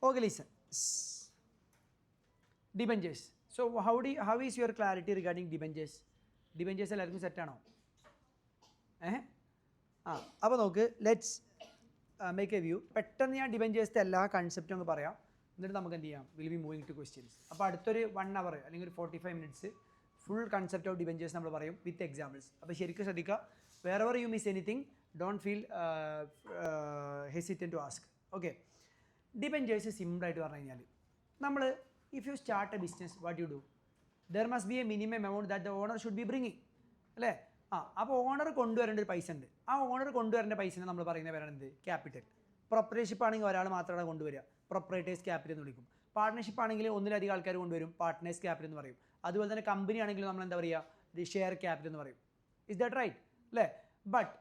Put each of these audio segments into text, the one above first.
Okay, listen. Debentures. So how is your clarity regarding debentures? Debentures എല്ലാവർക്കും സെറ്റാണോ? അപ്പോൾ നോക്ക്, let's make A view. പെട്ടെന്ന് ഞാൻ ഡിബെഞ്ചേഴ്സിൻ്റെ എല്ലാ കൺസെപ്റ്റും അങ്ങ് പറയാം, എന്നിട്ട് നമുക്ക് എന്ത് ചെയ്യാം, will be moving to questions. അപ്പോൾ അടുത്തൊരു 1 hour അല്ലെങ്കിൽ ഒരു 45 minutes full concept of debentures നമ്മൾ പറയും വിത്ത് എക്സാമ്പിൾസ്. അപ്പോൾ ശരിക്കും ശ്രദ്ധിക്കുക, wherever you miss anything don't feel hesitant to ask. Okay, debentures സിമ്പിളായിട്ട് പറഞ്ഞു കഴിഞ്ഞാൽ, നമ്മൾ if you start a business, what you do, there must be a minimum amount that the owner should be bringing, അല്ലേ? അപ്പോൾ owner കൊണ്ടുവരേണ്ട ഒരു പൈസ ഉണ്ട്. ആ ഓണർ കൊണ്ടുവരേണ്ട പൈസനെ നമ്മൾ പറയുന്ന പേരാണ് എന്ത്? ക്യാപിറ്റൽ. പ്രൊപ്പറേറ്റർഷിപ്പ് ആണെങ്കിൽ ഒരാൾ മാത്രമാണ് കൊണ്ടുവരിക, പ്രൊപ്പറേറ്റേഴ്സ് ക്യാപിറ്റൽ എന്ന് വിളിക്കും. പാർട്ട്ണർഷിപ്പ് ആണെങ്കിൽ ഒന്നിലധികം ആൾക്കാർ കൊണ്ടുവരും, പാർട്ട്നേഴ്സ് ക്യാപിറ്റൽ എന്ന് പറയും. അതുപോലെ തന്നെ കമ്പനി ആണെങ്കിലും നമ്മൾ എന്താ പറയുക, ദി ഷെയർ ക്യാപിറ്റൽ എന്ന് പറയും. Is that right? അല്ലേ? ബട്ട്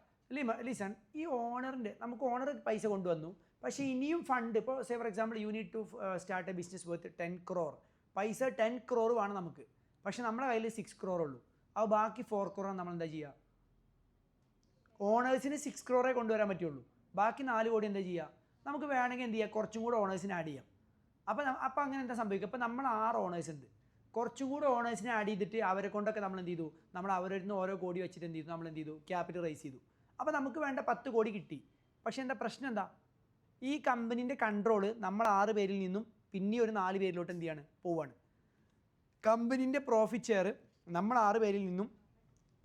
ലിസൺ, ഈ ഓണറിൻ്റെ, നമുക്ക് ഓണർ പൈസ കൊണ്ടുവന്നു, പക്ഷേ ഇനിയും ഫണ്ട്, ഇപ്പോൾ say for example you need to start a business with 10 crore. പൈസ 10 crore വേണം നമുക്ക്, പക്ഷേ നമ്മുടെ കയ്യിൽ 6 crore ഉള്ളൂ. അപ്പോൾ ബാക്കി 4 crore നമ്മൾ എന്താ ചെയ്യുക? ഓണേഴ്സിന് 6 crore കൊണ്ടുവരാൻ പറ്റുള്ളൂ, ബാക്കി 4 കോടി എന്താ ചെയ്യുക? നമുക്ക് വേണമെങ്കിൽ എന്ത് ചെയ്യുക, കുറച്ചും കൂടെ ഓണേഴ്സിനെ ആഡ് ചെയ്യാം. അപ്പോൾ അങ്ങനെ എന്താ സംഭവിക്കുക? അപ്പോൾ നമ്മൾ 6 ഓണേഴ്സ് ഉണ്ട്, കുറച്ചും കൂടെ ഓണേഴ്സിനെ ആഡ് ചെയ്തിട്ട് അവരെ കൊണ്ടൊക്കെ നമ്മൾ എന്ത് ചെയ്തു, നമ്മൾ അവരിൽ നിന്ന് ഓരോ കോടി വെച്ചിട്ട് എന്ത് ചെയ്തു, നമ്മൾ എന്ത് ചെയ്തു, ക്യാപിറ്റൽ റൈസ് ചെയ്തു. അപ്പോൾ നമുക്ക് വേണ്ട 10 കോടി കിട്ടി. പക്ഷേ എന്താ പ്രശ്നം? എന്താ, ഈ കമ്പനീൻ്റെ കൺട്രോള് നമ്മൾ 6 പേരിൽ നിന്നും പിന്നെ ഒരു 4 പേരിലോട്ട് എന്ത് ചെയ്യാണ്, പോവാണ്. കമ്പനീൻ്റെ പ്രോഫിറ്റ് ഷെയർ നമ്മൾ 6 പേരിൽ നിന്നും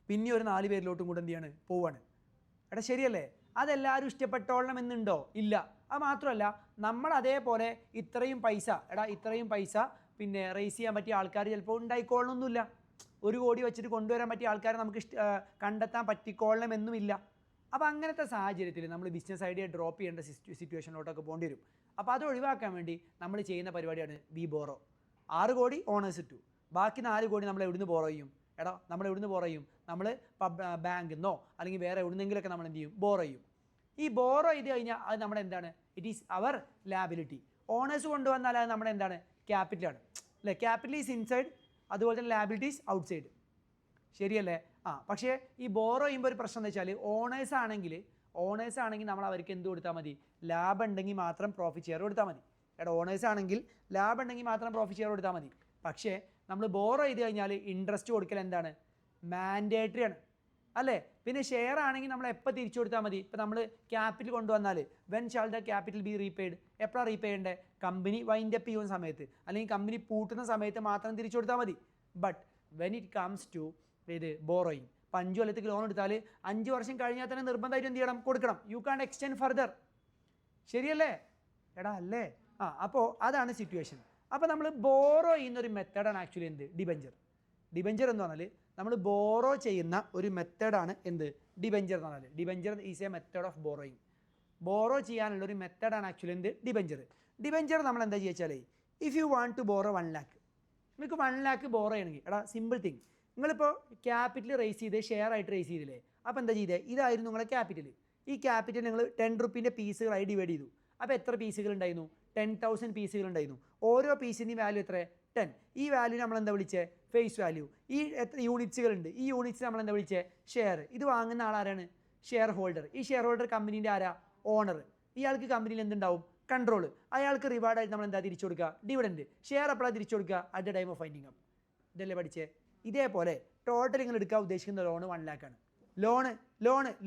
പിന്നെ ഒരു 4 പേരിലോട്ടും കൂടെ എന്ത് ചെയ്യാണ്, പോവാണ്. എടാ ശരിയല്ലേ? അതെല്ലാവരും ഇഷ്ടപ്പെട്ടോളണം എന്നുണ്ടോ? ഇല്ല. അത് മാത്രമല്ല, നമ്മൾ അതേപോലെ ഇത്രയും പൈസ പിന്നെ റേസ് ചെയ്യാൻ പറ്റിയ ആൾക്കാർ ചിലപ്പോൾ ഉണ്ടായിക്കൊള്ളണമെന്നില്ല. 1 കോടി വെച്ചിട്ട് കൊണ്ടുവരാൻ പറ്റിയ ആൾക്കാരെ നമുക്ക് കണ്ടെത്താൻ പറ്റിക്കൊള്ളണമെന്നുമില്ല. അപ്പോൾ അങ്ങനത്തെ സാഹചര്യത്തിൽ നമ്മൾ ബിസിനസ് ഐഡിയ ഡ്രോപ്പ് ചെയ്യേണ്ട സിറ്റുവേഷനിലോട്ടൊക്കെ പോകേണ്ടി വരും. അപ്പോൾ അത് ഒഴിവാക്കാൻ വേണ്ടി നമ്മൾ ചെയ്യുന്ന പരിപാടിയാണ് വി ബോറോ. 6 കോടി ഓണേഴ്സ് ഇട്ടു, ബാക്കി 4 കോടി നമ്മൾ എവിടുന്ന് ബോറോ ചെയ്യും? നമ്മൾ എവിടുന്ന് ബോറോ ചെയ്യും? നമ്മൾ ബാങ്കിൽ നിന്നോ അല്ലെങ്കിൽ വേറെ എവിടുന്നെങ്കിലൊക്കെ നമ്മൾ എന്ത് ചെയ്യും, ബോറോ ചെയ്യും. ഈ ബോറോ ചെയ്ത് കഴിഞ്ഞാൽ അത് നമ്മുടെ എന്താണ്? It is our liability. Owners കൊണ്ടുവന്നാൽ അത് നമ്മുടെ എന്താണ്? ക്യാപിറ്റലാണ്, അല്ലേ? ക്യാപിറ്റൽ ഈസ് ഇൻസൈഡ്, അതുപോലെ തന്നെ ലാബിലിറ്റി ഈസ് ഔട്ട്സൈഡ്. ശരിയല്ലേ? പക്ഷേ ഈ ബോറോ ചെയ്യുമ്പോൾ ഒരു പ്രശ്നം എന്താ വെച്ചാൽ, ഓണേഴ്സ് ആണെങ്കിൽ നമ്മൾ അവർക്ക് എന്ത് കൊടുത്താൽ മതി? ലാഭം ഉണ്ടെങ്കിൽ മാത്രം പ്രോഫിറ്റ് ഷെയർ കൊടുത്താൽ മതി. ഓണേഴ്സ് ആണെങ്കിൽ ലാഭം ഉണ്ടെങ്കിൽ മാത്രം പ്രോഫിറ്റ് ഷെയർ കൊടുത്താൽ മതി. പക്ഷേ നമ്മൾ ബോറോ ചെയ്ത് കഴിഞ്ഞാൽ ഇൻട്രസ്റ്റ് കൊടുക്കൽ എന്താണ്? മാൻഡേറ്ററി ആണ്, അല്ലേ? പിന്നെ ഷെയർ ആണെങ്കിൽ നമ്മൾ എപ്പോൾ തിരിച്ചു കൊടുത്താൽ മതി? ഇപ്പോൾ നമ്മൾ ക്യാപിറ്റൽ കൊണ്ടുവന്നാൽ when shall the capital be repaid? എപ്പോഴാണ് റീപേ ചെയ്യേണ്ടത്? കമ്പനി വൈൻഡ് അപ്പ് ചെയ്യുന്ന സമയത്ത് അല്ലെങ്കിൽ കമ്പനി പൂട്ടുന്ന സമയത്ത് മാത്രം തിരിച്ചു കൊടുത്താൽ മതി. But when it comes to ഇത് ബോറോയിങ്, 5 കൊല്ലത്തേക്ക് ലോൺ എടുത്താൽ 5 വർഷം കഴിഞ്ഞാൽ തന്നെ നിർബന്ധമായിട്ട് എന്ത് ചെയ്യണം? കൊടുക്കണം. യു കാൺ എക്സ്റ്റെൻഡ് ഫർദർ. ശരിയല്ലേ? അല്ലേ? അപ്പോൾ അതാണ് സിറ്റുവേഷൻ. അപ്പോൾ നമ്മൾ ബോറോ ചെയ്യുന്നൊരു മെത്തേഡാണ് ആക്ച്വലി എന്ത്? ഡിബെഞ്ചർ. ഡിബെഞ്ചർ എന്ന് പറഞ്ഞാൽ നമ്മൾ ബോറോ ചെയ്യുന്ന ഒരു മെത്തേഡാണ് എന്ത്? ഡിബെഞ്ചർ എന്ന് പറഞ്ഞാൽ. Debenture is A method of borrowing. Borrow ചെയ്യാനുള്ള ഒരു മെത്തേഡാണ് ആക്ച്വലി എന്ത്? ഡിബെഞ്ചർ. ഡിബെഞ്ചർ നമ്മൾ എന്താ ചെയ്യുക? If you want to borrow 1 lakh, നിങ്ങൾക്ക് 1 lakh ബോറോ ചെയ്യണമെങ്കിൽ സിമ്പിൾ തിങ്, നിങ്ങളിപ്പോൾ ക്യാപിറ്റൽ റേസ് ചെയ്ത് ഷെയർ ആയിട്ട് റേസ് ചെയ്തില്ലേ? അപ്പോൾ എന്താ ചെയ്തേ? ഇതായിരുന്നു നിങ്ങളെ ക്യാപിറ്റൽ. ഈ ക്യാപിറ്റൽ നിങ്ങൾ 10 റുപ്പീൻ്റെ പീസുകളായി ഡിവൈഡ് ചെയ്തു. അപ്പോൾ എത്ര പീസുകൾ ഉണ്ടായിരുന്നു? 10,000 പീസുകൾ ഉണ്ടായിരുന്നു. ഓരോ പീസിൻ്റെയും വാല്യൂ എത്ര? 10. ഈ വാല്യൂ നമ്മൾ എന്താ വിളിച്ചത്? Face value. ഈ എത്ര യൂണിറ്റ്സുകളുണ്ട്? ഈ യൂണിറ്റ്സ് നമ്മൾ എന്താ വിളിച്ചത്? ഷെയർ. ഇത് വാങ്ങുന്ന ആളാരാണ്? Share holder. ഈ ഷെയർ ഹോൾഡർ കമ്പനീൻ്റെ ആരാ? ഓണർ. ഇയാൾക്ക് കമ്പനിയിൽ എന്തുണ്ടാവും? കൺട്രോൾ. അയാൾക്ക് റിവാർഡായിട്ട് നമ്മൾ എന്താ തിരിച്ചു കൊടുക്കുക? ഡിവിഡൻഡ്. ഷെയർ എപ്പോഴാണ് തിരിച്ചു കൊടുക്കുക? At the time of winding up. ഇതല്ലേ പഠിച്ചേ? ഇതേപോലെ ടോട്ടൽ നിങ്ങൾ എടുക്കാൻ ഉദ്ദേശിക്കുന്ന ലോൺ 1 lakh ആണ്.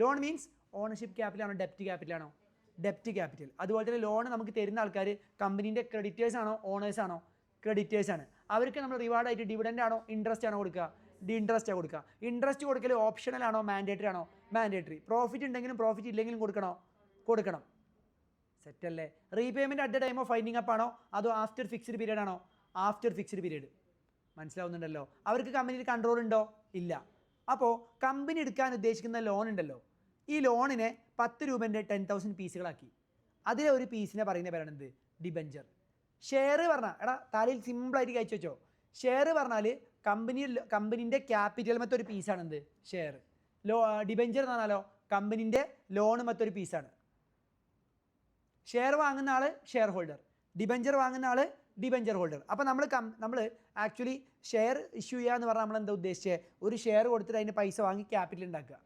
ലോൺ മീൻസ് ഓണർഷിപ്പ് ക്യാപിറ്റലാണോ ഡെപ്റ്റ് ക്യാപിറ്റലാണോ? ഡെപ്റ്റ് ക്യാപിറ്റൽ. അതുപോലെ തന്നെ ലോൺ നമുക്ക് തരുന്ന ആൾക്കാർ കമ്പനീൻ്റെ ക്രെഡിറ്റേഴ്സ് ആണോ ഓണേഴ്സ് ആണോ? ക്രെഡിറ്റേഴ്സ് ആണ്. അവർക്ക് നമ്മൾ റിവാർഡായിട്ട് ഡിവിഡൻഡ് ആണോ ഇൻട്രസ്റ്റ് ആണോ കൊടുക്കുക? ഇൻട്രസ്റ്റാണ് കൊടുക്കുക. ഇൻട്രസ്റ്റ് കൊടുക്കൽ ഓപ്ഷണൽ ആണോ മാൻഡേറ്ററി ആണോ? മാൻഡേറ്ററി. പ്രോഫിറ്റ് ഉണ്ടെങ്കിലും പ്രോഫിറ്റ് ഇല്ലെങ്കിലും കൊടുക്കണം. സെറ്റല്ലേ? Repayment at the time of winding up ആണോ അതോ ആഫ്റ്റർ ഫിക്സ്ഡ് പീരീഡ് ആണോ? After fixed period. മനസ്സിലാവുന്നുണ്ടല്ലോ? അവർക്ക് കമ്പനിയിൽ കൺട്രോൾ ഉണ്ടോ? ഇല്ല. അപ്പോൾ കമ്പനി എടുക്കാൻ ഉദ്ദേശിക്കുന്ന ലോൺ ഉണ്ടല്ലോ, ഈ ലോണിനെ 10 രൂപേൻ്റെ 10,000 പീസുകളാക്കി. അതിലെ ഒരു പീസിനെ പറയുന്ന പേരാണ് എന്ത്? ഡിബെഞ്ചർ. ഷെയർ പറഞ്ഞാൽ തലയിൽ സിമ്പിളായിട്ട് കഴിച്ചു വെച്ചോ. ഷെയർ പറഞ്ഞാൽ കമ്പനീൻ്റെ ക്യാപിറ്റൽ മറ്റൊരു പീസാണ് എന്ത്? ഷെയർ. ഡിബെഞ്ചർ എന്ന് പറഞ്ഞാലോ കമ്പനീൻ്റെ ലോൺ മറ്റൊരു പീസാണ്. ഷെയർ വാങ്ങുന്ന ആൾ ഷെയർ ഹോൾഡർ, ഡിബെഞ്ചർ വാങ്ങുന്ന ആൾ ഡിബെഞ്ചർ ഹോൾഡർ. അപ്പോൾ നമ്മൾ ആക്ച്വലി ഷെയർ ഇഷ്യൂ ചെയ്യുക എന്ന് പറഞ്ഞാൽ നമ്മൾ എന്താ ഉദ്ദേശിച്ചത്? ഒരു ഷെയർ കൊടുത്തിട്ട് അതിൻ്റെ പൈസ വാങ്ങി ക്യാപിറ്റൽ ഉണ്ടാക്കുക.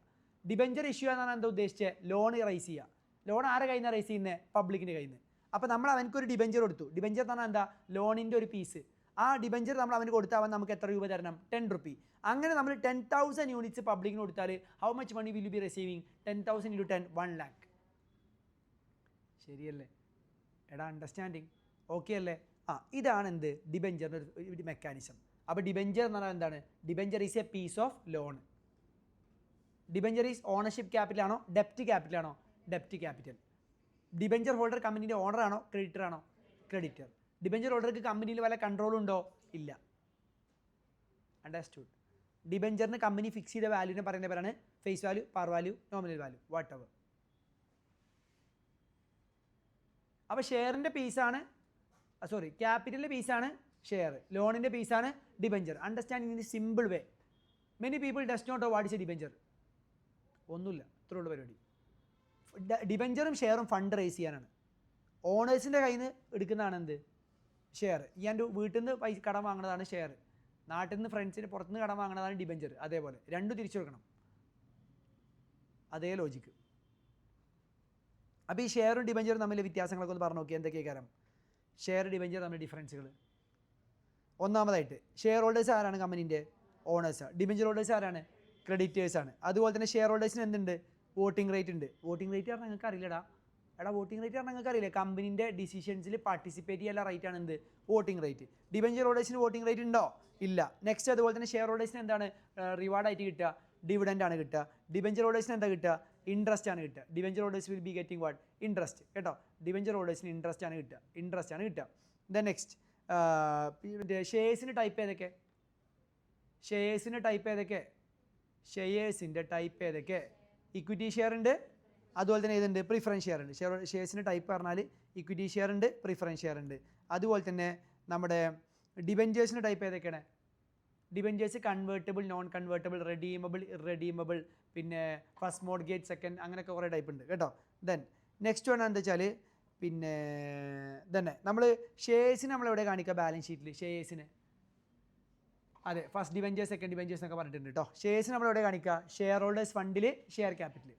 ഡിബെഞ്ചർ ഇഷ്യൂ എന്ന് പറഞ്ഞാൽ എന്താ ഉദ്ദേശിച്ചത്? ലോൺ റൈസ് ചെയ്യുക. ലോൺ ആരെ കയ്യിൽ നിന്ന് റൈസ് ചെയ്യുന്നത്? പബ്ലിക്കിൻ്റെ കയ്യിൽ നിന്ന്. അപ്പോൾ നമ്മൾ അവനക്കൊരു ഡിബഞ്ചർ കൊടുത്തു. ഡിബഞ്ചർ എന്ന് പറഞ്ഞാൽ എന്താ, ലോണിൻ്റെ ഒരു പീസ്. ആ ഡിബഞ്ചർ നമ്മൾ അവന് കൊടുത്താൽ അവൻ നമുക്ക് എത്ര രൂപ തരണം, 10 റുപ്പി. അങ്ങനെ നമ്മൾ 10,000 യൂണിറ്റ്സ് പബ്ലിക്കിന് കൊടുത്താൽ how much money will you be receiving? 10,000 × 10 1 lakh. ശരിയല്ലേ എടാ, അണ്ടർസ്റ്റാൻഡിങ് ഓക്കെ അല്ലേ? ഇതാണ് എന്ത്, ഡിബഞ്ചറിൻ്റെ ഒരു മെക്കാനിസം. അപ്പോൾ ഡിബഞ്ചർ എന്ന് പറഞ്ഞാൽ എന്താണ്? Debenture is a piece of loan. Debenture is ownership capital ആണോ, ഡെപ്റ്റ് ക്യാപിറ്റൽ ആണോ? ഡെപ്റ്റ് ക്യാപിറ്റൽ. ഡിബഞ്ചർ ഹോൾഡർ കമ്പനിയുടെ ഓണർ ആണോ, ക്രെഡിറ്റർ ആണോ? ക്രെഡിറ്റർ. ഡിബഞ്ചർ ഹോൾഡർക്ക് കമ്പനിയിൽ വല്ല കൺട്രോൾ ഉണ്ടോ? ഇല്ല. അണ്ടർസ്റ്റുഡ്. ഡിബഞ്ചറിന് കമ്പനി ഫിക്സ് ചെയ്ത വാല്യൂവിനെ പറയുന്ന പേരാണ് face value, par value, nominal value, whatever. അപ്പോൾ ഷെയറിൻ്റെ പീസാണ്, ക്യാപിറ്റലിൻ്റെ പീസാണ് ഷെയർ, ലോണിൻ്റെ പീസാണ് debenture. Understanding in simple way. Many people does not know what is a debenture. ഒന്നുമില്ല, ഇത്രയുള്ള പരിപാടി. ഡിബഞ്ചറും ഷെയറും ഫണ്ട് റേസ് ചെയ്യാനാണ്. ഓണേഴ്സിൻ്റെ കയ്യിൽ നിന്ന് എടുക്കുന്നതാണ് എന്ത്, ഷെയർ. എൻ്റെ വീട്ടിൽ നിന്ന് പൈസ കടം വാങ്ങുന്നതാണ് ഷെയർ, നാട്ടിൽ നിന്ന് ഫ്രണ്ട്സിന് പുറത്തുനിന്ന് കടം വാങ്ങുന്നതാണ് ഡിബഞ്ചർ. അതേപോലെ രണ്ടും തിരിച്ചു കൊടുക്കണം, അതേ ലോജിക്ക്. അപ്പോൾ ഈ ഷെയറും ഡിബഞ്ചറും തമ്മിൽ വ്യത്യാസങ്ങളൊക്കെ ഒന്ന് പറഞ്ഞു നോക്കി. എന്തൊക്കെയാണ് കാര്യം ഷെയർ ഡിബഞ്ചർ തമ്മിൽ ഡിഫറൻസുകൾ? ഒന്നാമതായിട്ട് ഷെയർ ഹോൾഡേഴ്സ് ആരാണ്? കമ്പനീൻ്റെ ഓണേഴ്സാണ്. ഡിബഞ്ചർ ഹോൾഡേഴ്സ് ആരാണ്? ക്രെഡിറ്റേഴ്സാണ്. അതുപോലെ തന്നെ ഷെയർ ഹോൾഡേഴ്സിന് എന്തുണ്ട്? വോട്ടിംഗ് റേറ്റ് ഉണ്ട്. വോട്ടിംഗ് റേറ്റ് പറഞ്ഞാൽ നിങ്ങൾക്ക് അറിയില്ലടാ. വോട്ടിംഗ് റേറ്റ് പറഞ്ഞാൽ നിങ്ങൾക്ക് അറിയില്ലേ? കമ്പനീൻ്റെ ഡിസിഷൻസിൽ പാർട്ടിസിപ്പേറ്റ് ചെയ്യാനുള്ള റേറ്റ് ആണ് എന്ത്, വോട്ടിംഗ് റേറ്റ്. ഡിബഞ്ചർ ഹോൾഡേഴ്സിന് വോട്ടിംഗ് റേറ്റ് ഉണ്ടോ? ഇല്ല. നെക്സ്റ്റ് അതുപോലെ തന്നെ ഷെയർ ഹോൾഡേഴ്സിന് എന്താണ് റിവാർഡായിട്ട് കിട്ടുക? ഡിവിഡൻ്റ് ആണ് കിട്ടുക. ഡിബഞ്ചർ ഹോൾഡേഴ്സിന് എന്താ കിട്ടുക? ഇൻട്രസ്റ്റ് ആണ് കിട്ടുക. Debenture holders will be getting what? Interest. കേട്ടോ, ഡിബഞ്ചർ ഹോൾഡേഴ്സിന് ഇൻട്രസ്റ്റ് ആണ് കിട്ടുക. ദെൻ നെക്സ്റ്റ് ഷെയർസിൻ്റെ ടൈപ്പ് ഏതൊക്കെ? ഷെയർസിൻ്റെ ടൈപ്പ് ഏതൊക്കെ? ഇക്വിറ്റി ഷെയർ ഉണ്ട്, അതുപോലെ തന്നെ ഇതുണ്ട് പ്രിഫറൻസ് ഷെയർ ഉണ്ട്. ഷെയർസിൻ്റെ ടൈപ്പ് പറഞ്ഞാൽ ഇക്വിറ്റി ഷെയർ ഉണ്ട്, പ്രിഫറൻസ് ഷെയർ ഉണ്ട്. അതുപോലെ തന്നെ നമ്മുടെ ഡിബഞ്ചേഴ്സിൻ്റെ ടൈപ്പ് ഏതൊക്കെയാണ്? Debentures convertible, non convertible, redeemable, irredeemable, പിന്നെ ഫസ്റ്റ് മോർഗേജ്, സെക്കൻഡ്, അങ്ങനെയൊക്കെ കുറേ ടൈപ്പ് ഉണ്ട് കേട്ടോ. ദെൻ നെക്സ്റ്റ് വൺ എന്താ വെച്ചാൽ പിന്നെ തന്നെ നമ്മൾ ഷെയർസിന് നമ്മളെവിടെ കാണിക്കുക? ബാലൻസ് ഷീറ്റിൽ ഷെയർസിന്. അതെ, ഫസ്റ്റ് ഡിബഞ്ചേഴ്സ്, സെക്കൻഡ് ഡിബഞ്ചേഴ്സ് എന്നൊക്കെ പറഞ്ഞിട്ടുണ്ട് കേട്ടോ. ഷെയർസിന് നമ്മളെവിടെ കാണിക്കുക? ഷെയർ ഹോൾഡേഴ്സ് ഫണ്ടിൽ, ഷെയർ ക്യാപിറ്റൽ.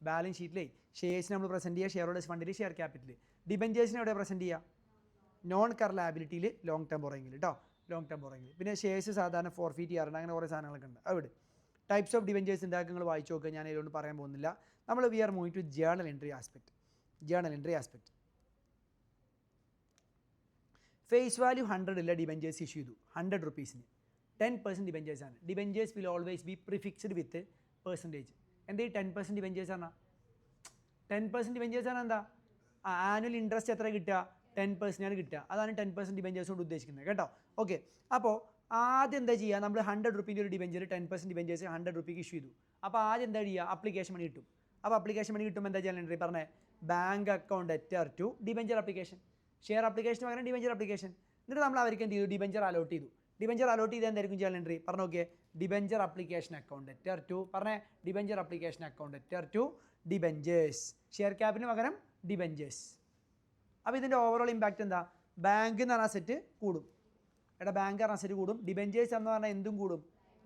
ബാലൻസ് ഷീറ്റിലേ ഷെയർസിന് നമ്മൾ പ്രസൻറ്റ് ചെയ്യുക ഷെയർ ഹോൾഡേഴ്സ് ഫണ്ടിൽ, ഷെയർ ക്യാപിറ്റൽ. ഡിബഞ്ചേഴ്സിനെ എവിടെ പ്രസൻറ്റ് ചെയ്യുക? നോൺ കറന്റ് ലയബിലിറ്റിയിൽ, ലോങ് ടേം ബോറോയിങ്ങിൽ കേട്ടോ, ലോങ് ടേം ബോറോയിങ്ങിൽ. പിന്നെ ഷെയർസ് സാധാരണ ഫോർഫീറ്റ് ചെയ്യാറുണ്ട്, അങ്ങനെ കുറേ സാധനങ്ങളൊക്കെ ഉണ്ട്. അവിടെ ടൈപ്സ് ഓഫ് ഡിബഞ്ചേഴ്സ് ഉണ്ടാക്കി നിങ്ങൾ വായിച്ചു നോക്കുക, ഞാൻ ഇതിലൊന്നും പറയാൻ പോകുന്നില്ല. നമ്മൾ we are moving to journal entry aspect. Face value 100 ഇല്ല, ഡിബഞ്ചേഴ്സ് ഇഷ്യൂ ചെയ്തു 100 റുപ്പീസിന്. 10% ഡിബഞ്ചേഴ്സ് ആണ്. Debentures will always be prefixed with percentage. എന്താ ഈ 10% ഡിബഞ്ചേഴ്സ് ആണ്? 10% ഡിബഞ്ചേഴ്സ് ആണ് എന്താ? ആനുവൽ ഇൻട്രസ്റ്റ് എത്ര കിട്ടുക? 10% ആണ് കിട്ടുക. അതാണ് 10% ഡിബഞ്ചേഴ്സ് കൊണ്ട് ഉദ്ദേശിക്കുന്നത് കേട്ടോ. ഓക്കെ, അപ്പോൾ ആദ്യം എന്താ ചെയ്യുക? നമ്മൾ 100 റുപ്പീൻ്റെ ഒരു ഡിബഞ്ചർ 10% ഡിബഞ്ചേഴ്സ് 100 റുപ്പീക്ക് ഇഷ്യൂ ചെയ്തു. അപ്പോൾ ആദ്യം എന്താ ചെയ്യുക? അപ്ലിക്കേഷൻ മണി കിട്ടും. അപ്പോൾ അപ്ലിക്കേഷൻ മണി കിട്ടുമ്പോൾ എന്താ ചെയ്യാൻ എൻട്രി പറഞ്ഞേ? Bank account എറ്റർ to debenture application. Share application പകരം ഡിബഞ്ചർ അപ്ലിക്കേഷൻ. എന്നിട്ട് നമ്മൾ അവർക്ക് എന്ത് ചെയ്തു? ഡിബഞ്ചർ അലോട്ട് ചെയ്തു. ഡിബഞ്ചർ അലോട്ട് ചെയ്ത് എന്തായിരിക്കും ചെയ്യാൻ എൻട്രി പറഞ്ഞു നോക്കിയേ? ഡിബഞ്ചർ അപ്ലിക്കേഷൻ അക്കൗണ്ട് എറ്റർ ടു പറഞ്ഞേ, debenture application account എറ്റർ to debentures. Share ക്യാപിന് പകരം ഡിബഞ്ചേഴ്സ്. അപ്പോൾ ഇതിൻ്റെ ഓവറോൾ ഇമ്പാക്റ്റ് എന്താ? ബാങ്ക് എന്ന് പറഞ്ഞ അസറ്റ് കൂടും. ബാങ്ക് പറഞ്ഞ അസറ്റ് കൂടും. ഡിബഞ്ചേഴ്സ് എന്ന് പറഞ്ഞാൽ എന്തും കൂടും?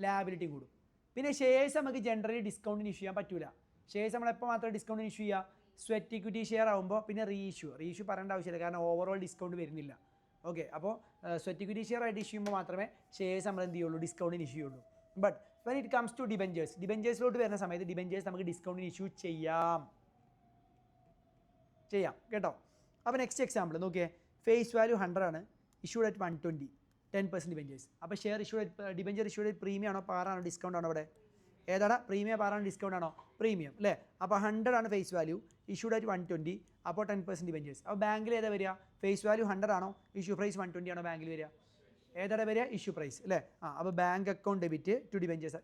ലാബിലിറ്റി കൂടും. പിന്നെ ഷെയർസ് നമുക്ക് ജനറലി ഡിസ്കൗണ്ടിന് ഇഷ്യൂ ചെയ്യാൻ പറ്റില്ല. ഷെയർസ് നമ്മൾ എപ്പോൾ മാത്രമേ ഡിസ്കൗണ്ടിന് ഇഷ്യൂ ചെയ്യുക? സ്വെറ്റ് ഇക്വിറ്റി ഷെയർ ആകുമ്പോൾ. പിന്നെ റീഇഷ്യൂ പറയേണ്ട ആവശ്യമില്ല, കാരണം ഓവറോൾ ഡിസ്കൗണ്ട് വരുന്നില്ല. ഓക്കെ, അപ്പോൾ സ്വെറ്റ് ഇക്വിറ്റി ഷെയർ ആയിട്ട് ഇഷ്യൂ ചെയ്യുമ്പോൾ മാത്രമേ ഷെയർസ് നമ്മൾ എന്ത് ചെയ്യുള്ളൂ? ഡിസ്കൗണ്ടിന് ഇഷ്യൂ ചെയ്യുള്ളൂ. But when it comes to ഡിബഞ്ചേഴ്സിലോട്ട് വരുന്ന സമയത്ത് ഡിബഞ്ചേഴ്സ് നമുക്ക് ഡിസ്കൗണ്ടിന് ഇഷ്യൂ ചെയ്യാം കേട്ടോ. അപ്പോൾ നെക്സ്റ്റ് എക്സാമ്പിൾ നോക്കിയേ. ഫേസ് വാല്യൂ 100 ആണ്, ഇഷ്യൂഡ് അറ്റ് 120, 10% ഡിബഞ്ചേഴ്സ്. അപ്പോൾ share debenture issued at premium ആണോ, പാറാണോ, ഡിസ്കൗണ്ട് ആണോ? ഇവിടെ ഏതാണ്? പ്രീമിയം, പാറാണോ, ഡിസ്കൗണ്ട് ആണോ? പ്രീമിയം അല്ലേ. അപ്പോൾ 100 ആണ് ഫേസ് വാല്യൂ, ഇഷ്യൂഡ് അറ്റ് 120, അപ്പോൾ 10% ഡിബഞ്ചേഴ്സ്. അപ്പോൾ ബാങ്കിൽ ഏതാ വരിക? ഫേസ് വാല്യൂ 100 ആണോ, ഇഷ്യൂ പ്രൈസ് 120 ആണോ ബാങ്കിൽ വരിക? ഏതാണ് വരിക? ഇഷ്യൂ പ്രൈസ് അല്ലേ. അപ്പോൾ bank account debit to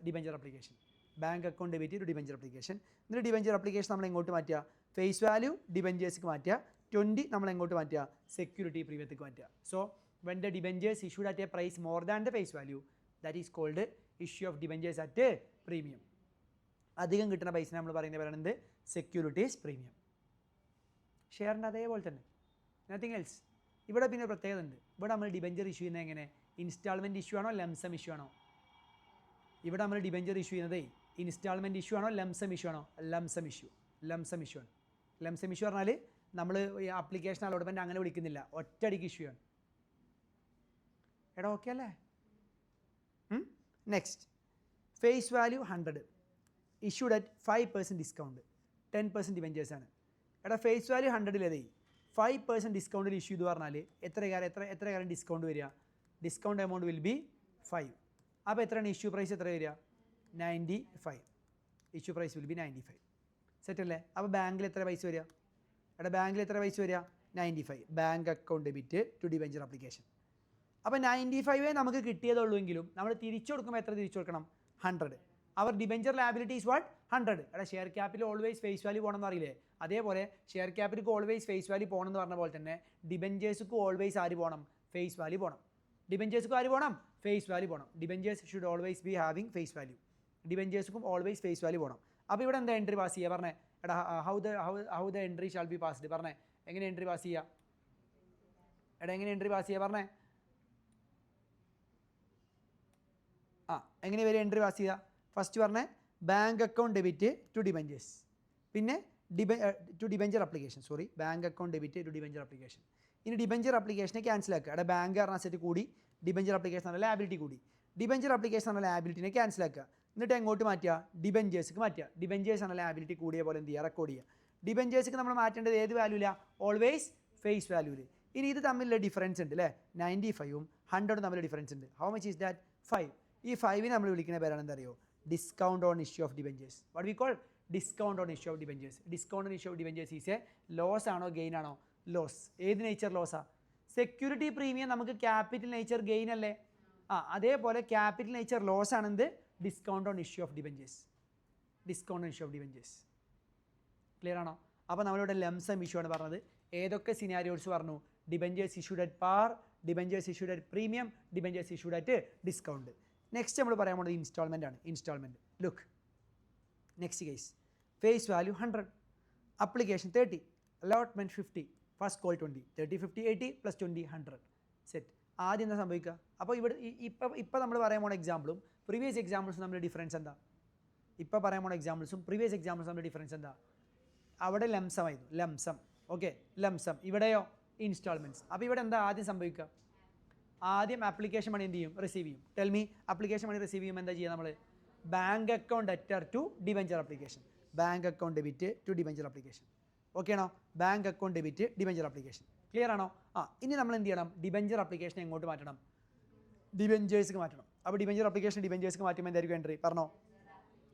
debenture application. Bank account debit to debenture application. എന്നിട്ട് ഡിബഞ്ചർ അപ്ലിക്കേഷൻ നമ്മൾ എങ്ങോട്ട് മാറ്റുക? ഫേസ് വാല്യൂ ഡിബഞ്ചേഴ്സിക്ക് മാറ്റുക, 20 നമ്മൾ എങ്ങോട്ട് മാറ്റുക? സെക്യൂരിറ്റി പ്രീമിയത്തേക്ക് മാറ്റുക. So when the debentures issued at a price more than the face value, that is called issue of debentures at a premium. അധികം കിട്ടുന്ന പൈസ നമ്മൾ പറയുന്നത് പറയുന്നത് സെക്യൂരിറ്റീസ് പ്രീമിയം. ഷെയറിൻ്റെ അതേപോലെ തന്നെ, നത്തിങ് എൽസ്. ഇവിടെ പിന്നെ പ്രത്യേകത ഉണ്ട്. ഇവിടെ നമ്മൾ ഡിബഞ്ചർ ഇഷ്യൂ ചെയ്യുന്നത് എങ്ങനെ? ഇൻസ്റ്റാൾമെൻറ്റ് ഇഷ്യൂ ആണോ, ലംസം ഇഷ്യൂ ആണോ? ഇവിടെ നമ്മൾ ഡിബഞ്ചർ ഇഷ്യൂ ചെയ്യുന്നത് ഇൻസ്റ്റാൾമെൻറ്റ് ഇഷ്യൂ ആണോ, ലംസം ഇഷ്യൂ ആണോ? ലംസം ഇഷ്യൂ ആണ്. ലംസം ഇഷ്യൂ പറഞ്ഞാൽ നമ്മൾ ഈ ആപ്ലിക്കേഷൻ അലോട്ട്മെൻറ്റ് അങ്ങനെ വിളിക്കുന്നില്ല, ഒറ്റയടിക്ക് ഇഷ്യൂ ആണ്. എടാ ഓക്കെ അല്ലേ? Next, face value 100 issued at 5% discount, 10% debentures ആണ്. എടാ ഫേസ് വാല്യൂ 100 5% ഡിസ്കൗണ്ടിൽ ഇഷ്യൂ ചെയ്ത് പറഞ്ഞാൽ എത്ര കാലം ഡിസ്കൗണ്ട് വരിക? Discount amount will be 5. അപ്പോൾ എത്രയാണ് ഇഷ്യൂ പ്രൈസ്? എത്ര വരിക? 95. Issue price will be 95. Set അല്ലേ? അപ്പോൾ ബാങ്കിൽ എത്ര പൈസ വരിക? എടാ ബാങ്കിൽ എത്ര പൈസ വരിക? 95. Bank account debit to debenture application. അപ്പോൾ 95 നമുക്ക് കിട്ടിയതുള്ളൂ എങ്കിലും നമ്മൾ തിരിച്ചു കൊടുക്കുമ്പോൾ എത്ര തിരിച്ചു കൊടുക്കണം? 100. Our debenture liability is what? 100. എടാ share capital always face value പോകണം എന്ന് അറിയില്ലേ? അതേപോലെ ഷെയർ ക്യാപിറ്റൽക്ക് ഓൾവേസ് ഫേസ് വാല്യൂ പോകണം എന്ന് പറഞ്ഞ പോലെ തന്നെ ഡിബഞ്ചേഴ്സ്ക്ക് ഓൾവേസ് ആര് പോകണം? ഫേസ് വാല്യൂ പോകണം. ഡിബഞ്ചേഴ്സ്ക്ക് ആര് പോകണം? ഫേസ് വാല്യൂ പോകണം. Debentures should always be having face value. ഡിബഞ്ചേഴ്സ്ക്കും ഓൾവേസ് ഫേസ് വാല്യൂ പോകണം. അപ്പോൾ ഇവിടെ എന്താ എൻട്രി പാസ് ചെയ്യുക? പറഞ്ഞേ എടാ how the entry shall be passed. പറഞ്ഞേ എങ്ങനെ എൻട്രി പാസ് ചെയ്യുക? എടാ എങ്ങനെ എൻട്രി പാസ് ചെയ്യുക? പറഞ്ഞേ എങ്ങനെ വരെ എൻട്രി പാസ് ചെയ്യുക? ഫസ്റ്റ് പറഞ്ഞേ bank account debit to debentures, പിന്നെ to debenture application, bank account debit to debenture application. ഇനി ഡിബഞ്ചർ അപ്ലിക്കേഷനെ ക്യാൻസൽ ആക്കുക. അവിടെ ബാങ്ക് പറഞ്ഞ അസറ്റ് കൂടി, ഡിബഞ്ചർ അപ്ലിക്കേഷൻ എന്ന ലാബിലിറ്റി കൂടി. ഡിബഞ്ചർ അപ്ലിക്കേഷൻ എന്ന ലാബിലിറ്റിനെ ക്യാൻസൽ ആക്കുക. എന്നിട്ട് എങ്ങോട്ട് മാറ്റുക? ഡിബഞ്ചേഴ്സ്ക്ക് മാറ്റുക. ഡിബഞ്ചേഴ്സ് എന്ന ലാബിലിറ്റി കൂടിയ പോലെ എന്ത് ചെയ്യുക? റെക്കോർഡ് ചെയ്യുക. ഡിബഞ്ചേഴ്സ്ക്ക് നമ്മൾ മാറ്റേണ്ടത് ഏത് വാല്യൂല? Always face വാല്യൂല്. ഇനി ഇത് തമ്മിലുള്ള ഡിഫറൻസ് ഉണ്ട് അല്ലേ? 95ഉം 100ഉം തമ്മിലുള്ള ഡിഫറൻസ് ഉണ്ട്. How much is that? 5. ഈ 5 നമ്മൾ വിളിക്കുന്ന പേരാണ് എന്താ അറിയോ? Discount on issue of debentures. What we call discount on issue of debentures. Discount on issue of debentures is a loss ആണോ ഗെയിൻ ആണോ? ലോസ്. ഏത് നേച്ചർ ലോസാ? സെക്യൂരിറ്റി പ്രീമിയം നമുക്ക് ക്യാപിറ്റൽ നേച്ചർ ഗെയിൻ അല്ലേ? അതേപോലെ ക്യാപിറ്റൽ നേച്ചർ ലോസ് ആണെന്ത്? Discount on issue of debentures. Discount on issue of debentures. Clear ആണോ? അപ്പോൾ നമ്മളിവിടെ ലംസം ഇഷ്യൂ ആണ് പറഞ്ഞത്. ഏതൊക്കെ സിനാരിയോസ് പറഞ്ഞു? Debentures issued at par, debentures issued at premium, debentures issued at discount. Next നമ്മൾ പറയാൻ പോകുന്നത് ഇൻസ്റ്റാൾമെൻ്റ് ആണ്. Installment. Look, next case face value 100, application 30, allotment 50, first call 20, 30, 50, 80 + 20, 100. Set. ആദ്യം എന്താ സംഭവിക്കുക? അപ്പോൾ ഇവിടെ ഇപ്പം നമ്മൾ പറയാൻ പോകുന്ന എക്സാമ്പിളും പ്രീവിയസ് എക്സാമ്പിൾസും തമ്മിൽ ഡിഫറൻസ് എന്താ? ഇപ്പോൾ പറയാൻ പോകുന്ന എക്സാമ്പിൾസും പ്രീവിയസ് എക്സാമ്പിൾസും തമ്മിൽ ഡിഫറൻസ് എന്താ? അവിടെ ലംസമായിരുന്നു, ലംസം. Okay, lump sum. ഇവിടെയോ ഇൻസ്റ്റാൾമെൻറ്റ്സ്. അപ്പോൾ ഇവിടെ എന്താ ആദ്യം സംഭവിക്കുക? ആദ്യം ആപ്ലിക്കേഷൻ മണി എന്ത് ചെയ്യും? റിസീവ് ചെയ്യും. Tell me, application money receive ചെയ്യുമ്പോൾ എന്താ ചെയ്യുക നമ്മൾ? Bank account debtor to debenture application. Bank account debit to debenture application. Okay ആണോ? Bank account debit debenture application. Clear ആണോ? ഇനി നമ്മൾ എന്ത് ചെയ്യണം? ഡിബഞ്ചർ ആപ്ലിക്കേഷൻ എങ്ങോട്ട് മാറ്റണം? ഡിബഞ്ചേഴ്സ്ക്ക് മാറ്റണം. അപ്പോൾ ഡിബഞ്ചർ ആപ്ലിക്കേഷൻ ഡിബഞ്ചേഴ്സ്ക്ക് മാറ്റുമ്പോൾ എന്തായിരിക്കും എൻട്രി? പറഞ്ഞോ.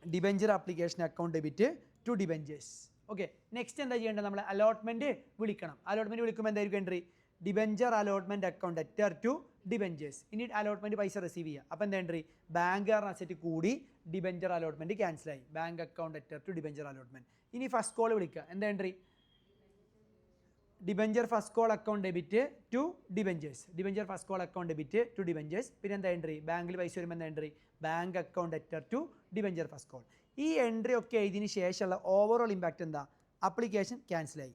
Debenture application account debit to debentures. Okay, next എന്താ ചെയ്യേണ്ടത്? നമ്മൾ അലോട്ട്മെൻറ്റ് വിളിക്കണം. അലോട്ട്മെൻറ്റ് വിളിക്കുമ്പോൾ എന്തായിരിക്കും entry? Debenture allotment account debtor to debentures. ഇനി അലോട്ട്മെൻറ്റ് പൈസ റിസീവ് ചെയ്യുക. അപ്പോൾ എന്താ എൻട്രി? ബാങ്ക് അസറ്റ് കൂടി, ഡിബഞ്ചർ അലോട്ട്മെൻറ്റ് ക്യാൻസലായി. Bank account debtor to debenture allotment. ഇനി ഫസ്റ്റ് കോൾ വിളിക്കുക. എന്താ entry? Debenture first call account debit to debentures. Debenture first call account debit to debentures. പിന്നെ എന്താ എൻട്രി? ബാങ്കിൽ പൈസ വരുമ്പോൾ എന്താ entry? Bank account debtor to debenture first call. ഈ എൻട്രി ഒക്കെ ഇതിന് ശേഷമുള്ള ഓവറോൾ ഇമ്പാക്റ്റ് എന്താ? ആപ്ലിക്കേഷൻ ക്യാൻസലായി.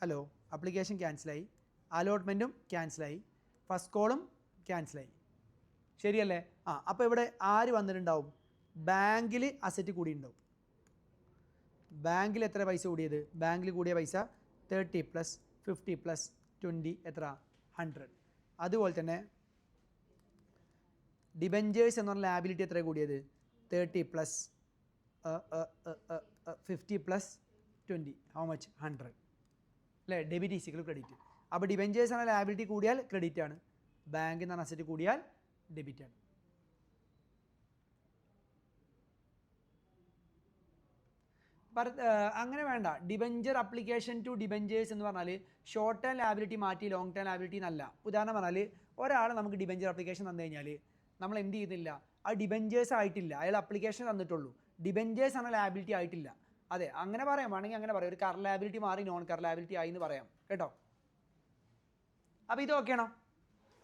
ഹലോ, ആപ്ലിക്കേഷൻ ക്യാൻസലായി, അലോട്ട്മെൻറ്റും ക്യാൻസലായി, ഫസ്റ്റ് കോളും ക്യാൻസലായി. ശരിയല്ലേ? അപ്പോൾ ഇവിടെ ആര് വന്നിട്ടുണ്ടാവും? ബാങ്കിൽ അസറ്റ് കൂടിയിട്ടുണ്ടാവും. ബാങ്കിൽ എത്ര പൈസ കൂടിയത്? ബാങ്കിൽ കൂടിയ പൈസ 30 + 50 + 20 എത്ര? 100. അതുപോലെ തന്നെ ഡിബഞ്ചേഴ്സ് എന്ന് പറഞ്ഞ ലാബിലിറ്റി എത്ര കൂടിയത്? 30 + 50 + 20. How much? 100. അല്ലേ? Debit is equal credit. അപ്പോൾ ഡിബഞ്ചേഴ്സ് എന്ന ലാബിലിറ്റി കൂടിയാൽ ക്രെഡിറ്റ് ആണ്, ബാങ്ക് എന്ന് പറഞ്ഞ അസറ്റ് കൂടിയാൽ ഡെബിറ്റ് ആണ്. അങ്ങനെ വേണ്ട. ഡിബഞ്ചർ അപ്ലിക്കേഷൻ ടു ഡിബഞ്ചേഴ്സ് എന്ന് പറഞ്ഞാൽ ഷോർട്ട് ടേം ലാബിലിറ്റി മാറ്റി ലോങ് ടേം ലാബിലിറ്റി എന്നല്ല. ഉദാഹരണം പറഞ്ഞാൽ ഒരാൾ നമുക്ക് ഡിബഞ്ചർ അപ്ലിക്കേഷൻ തന്നു കഴിഞ്ഞാൽ നമ്മൾ എന്ത് ചെയ്യുന്നില്ല? ആ ഡിബഞ്ചേഴ്സ് ആയിട്ടില്ല, അയാൾ അപ്ലിക്കേഷൻ തന്നിട്ടുള്ളൂ, ഡിബഞ്ചേഴ്സ് എന്ന ലാബിലിറ്റി ആയിട്ടില്ല. അതെ, അങ്ങനെ പറയാം, വേണമെങ്കിൽ അങ്ങനെ പറയാം. ഒരു കർ ലാബിലിറ്റി മാറി നോൺ കർ ലാബിലിറ്റി ആയി എന്ന് പറയാം കേട്ടോ. അപ്പോൾ ഇത് ഓക്കെയാണോ?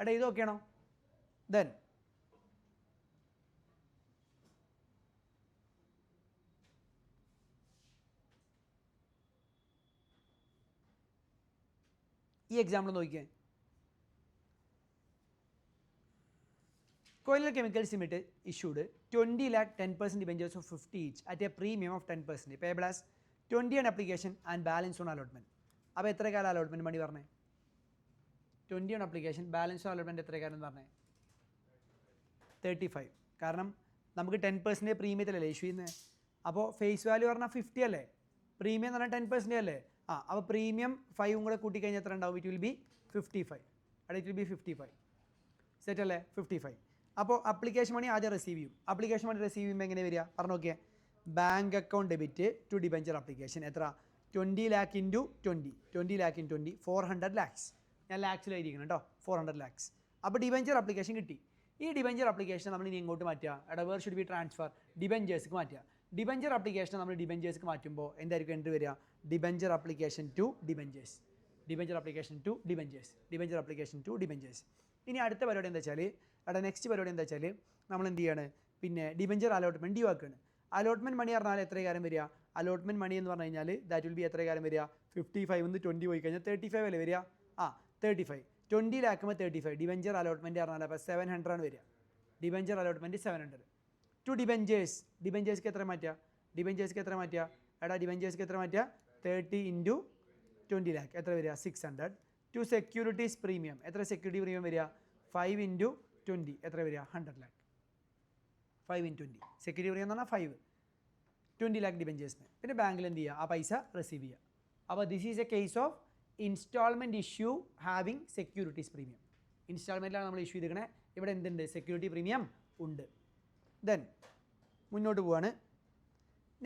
എടാ ഇത് ഓക്കെയാണോ? ദെൻ ഈ എക്സാമ്പിൾ നോക്കിയേ. Koilal Chemicals Limited issued 20 lakh 10% debentures of 50 each at a premium of 10%, payable as 20 on application and balance on allotment. അപ്പോൾ എത്ര കാലം അലോട്ട്മെൻറ്റ് മണി പറഞ്ഞേ? 20 on application, balance on allotment എത്ര കാലം എന്ന് പറഞ്ഞേ? 35. കാരണം നമുക്ക് 10% പ്രീമിയത്തിലല്ലേ ഇഷ്യൂ ചെയ്യുന്നത്. അപ്പോൾ ഫേസ് വാല്യൂ പറഞ്ഞാൽ 50 അല്ലേ, പ്രീമിയം എന്ന് പറഞ്ഞാൽ 10% അല്ലേ. അപ്പോൾ പ്രീമിയം 5 കൂടെ കൂട്ടിക്കഴിഞ്ഞാൽ എത്ര ഉണ്ടാവും? It will be 55. It will be 55. Set അല്ലേ? 55. അപ്പോൾ അപ്ലിക്കേഷൻ മണി ആദ്യം റിസീവ് ചെയ്യും. അപ്ലിക്കേഷൻ മണി റിസീവ് ചെയ്യുമ്പോൾ എങ്ങനെ വരിക പറഞ്ഞു നോക്കിയേ. Bank account debit to debenture application എത്ര? 20 lakh into 20 lakh in 20 400 lakhs. ഞാൻ ലാക്സിൽ എഴുതിയിരിക്കണം കേട്ടോ, 400 lakhs. അപ്പോൾ ഡിബെഞ്ചർ അപ്ലിക്കേഷൻ കിട്ടി. ഈ ഡിബെഞ്ചർ അപ്ലിക്കേഷൻ നമ്മൾ ഇനി എങ്ങോട്ട് മാറ്റുക? Where should be transfer? ഡിബെഞ്ചേഴ്സ്ക്ക് മാറ്റുക. ഡിബെഞ്ചർ അപ്ലിക്കേഷൻ നമ്മൾ ഡിബെഞ്ചേഴ്സ്ക്ക് മാറ്റുമ്പോൾ എന്തായിരിക്കും എൻട്രി വരിക? Debenture application to debentures, debenture application to debentures, debenture application to debentures. ഇനി അടുത്ത പരിപാടി എന്താ വെച്ചാൽ, നെക്സ്റ്റ് പരിപാടി എന്താ വെച്ചാൽ നമ്മൾ എന്ത് ചെയ്യാണ്? പിന്നെ ഡിബെഞ്ചർ അലോട്ട്മെൻറ്റ് ഡ്യൂ ആക്കുകയാണ്. അലോട്ട്മെൻറ്റ് മണി പറഞ്ഞാൽ എത്ര കാലം വരിക? അലോട്ട്മെൻറ്റ് മണി എന്ന് പറഞ്ഞു കഴിഞ്ഞാൽ ദാറ്റ് വിൽ ബി എത്ര കാലം വരിക? 55 നിന്ന് 20 പോയി കഴിഞ്ഞാൽ 35 അല്ലേ വരിക? 35. 20 lakh 35. ഡിബെഞ്ചർ അലോട്ട്മെൻറ്റ് പറഞ്ഞാൽ അപ്പോൾ 700 ആണ് വരിക. Debenture allotment 700. ടു ഡിബെഞ്ചേഴ്സ്, ഡിബെഞ്ചേഴ്സ്ക്ക് എത്ര മാറ്റുക? ഡിബെഞ്ചേഴ്സ്ക്ക് എത്ര മാറ്റുക? ഡിബെഞ്ചേഴ്സ്ക്ക് എത്ര മാറ്റുക? 30 ഇൻറ്റു 20 lakh എത്ര വരിക? 600. ടു സെക്യൂരിറ്റീസ് പ്രീമിയം എത്ര സെക്യൂരിറ്റി പ്രീമിയം വരിക? 5 ഇൻറ്റു 20 എത്ര വരിക? 100 lakh. 5 ഇൻ 20 സെക്യൂരിറ്റി പ്രീമിയം എന്ന് പറഞ്ഞാൽ 5, 20 lakh ഡിബെഞ്ചേഴ്സിന്. പിന്നെ ബാങ്കിൽ എന്ത് ചെയ്യുക? ആ പൈസ റിസീവ് ചെയ്യുക. അപ്പോൾ this is a case of instalment issue having securities premium. ഇൻസ്റ്റാൾമെൻറ്റിലാണ് നമ്മൾ ഇഷ്യൂ ചെയ്തിരിക്കണേ. ഇവിടെ എന്തുണ്ട്? സെക്യൂരിറ്റി പ്രീമിയം ഉണ്ട്. ദെൻ മുന്നോട്ട് പോവാണ്.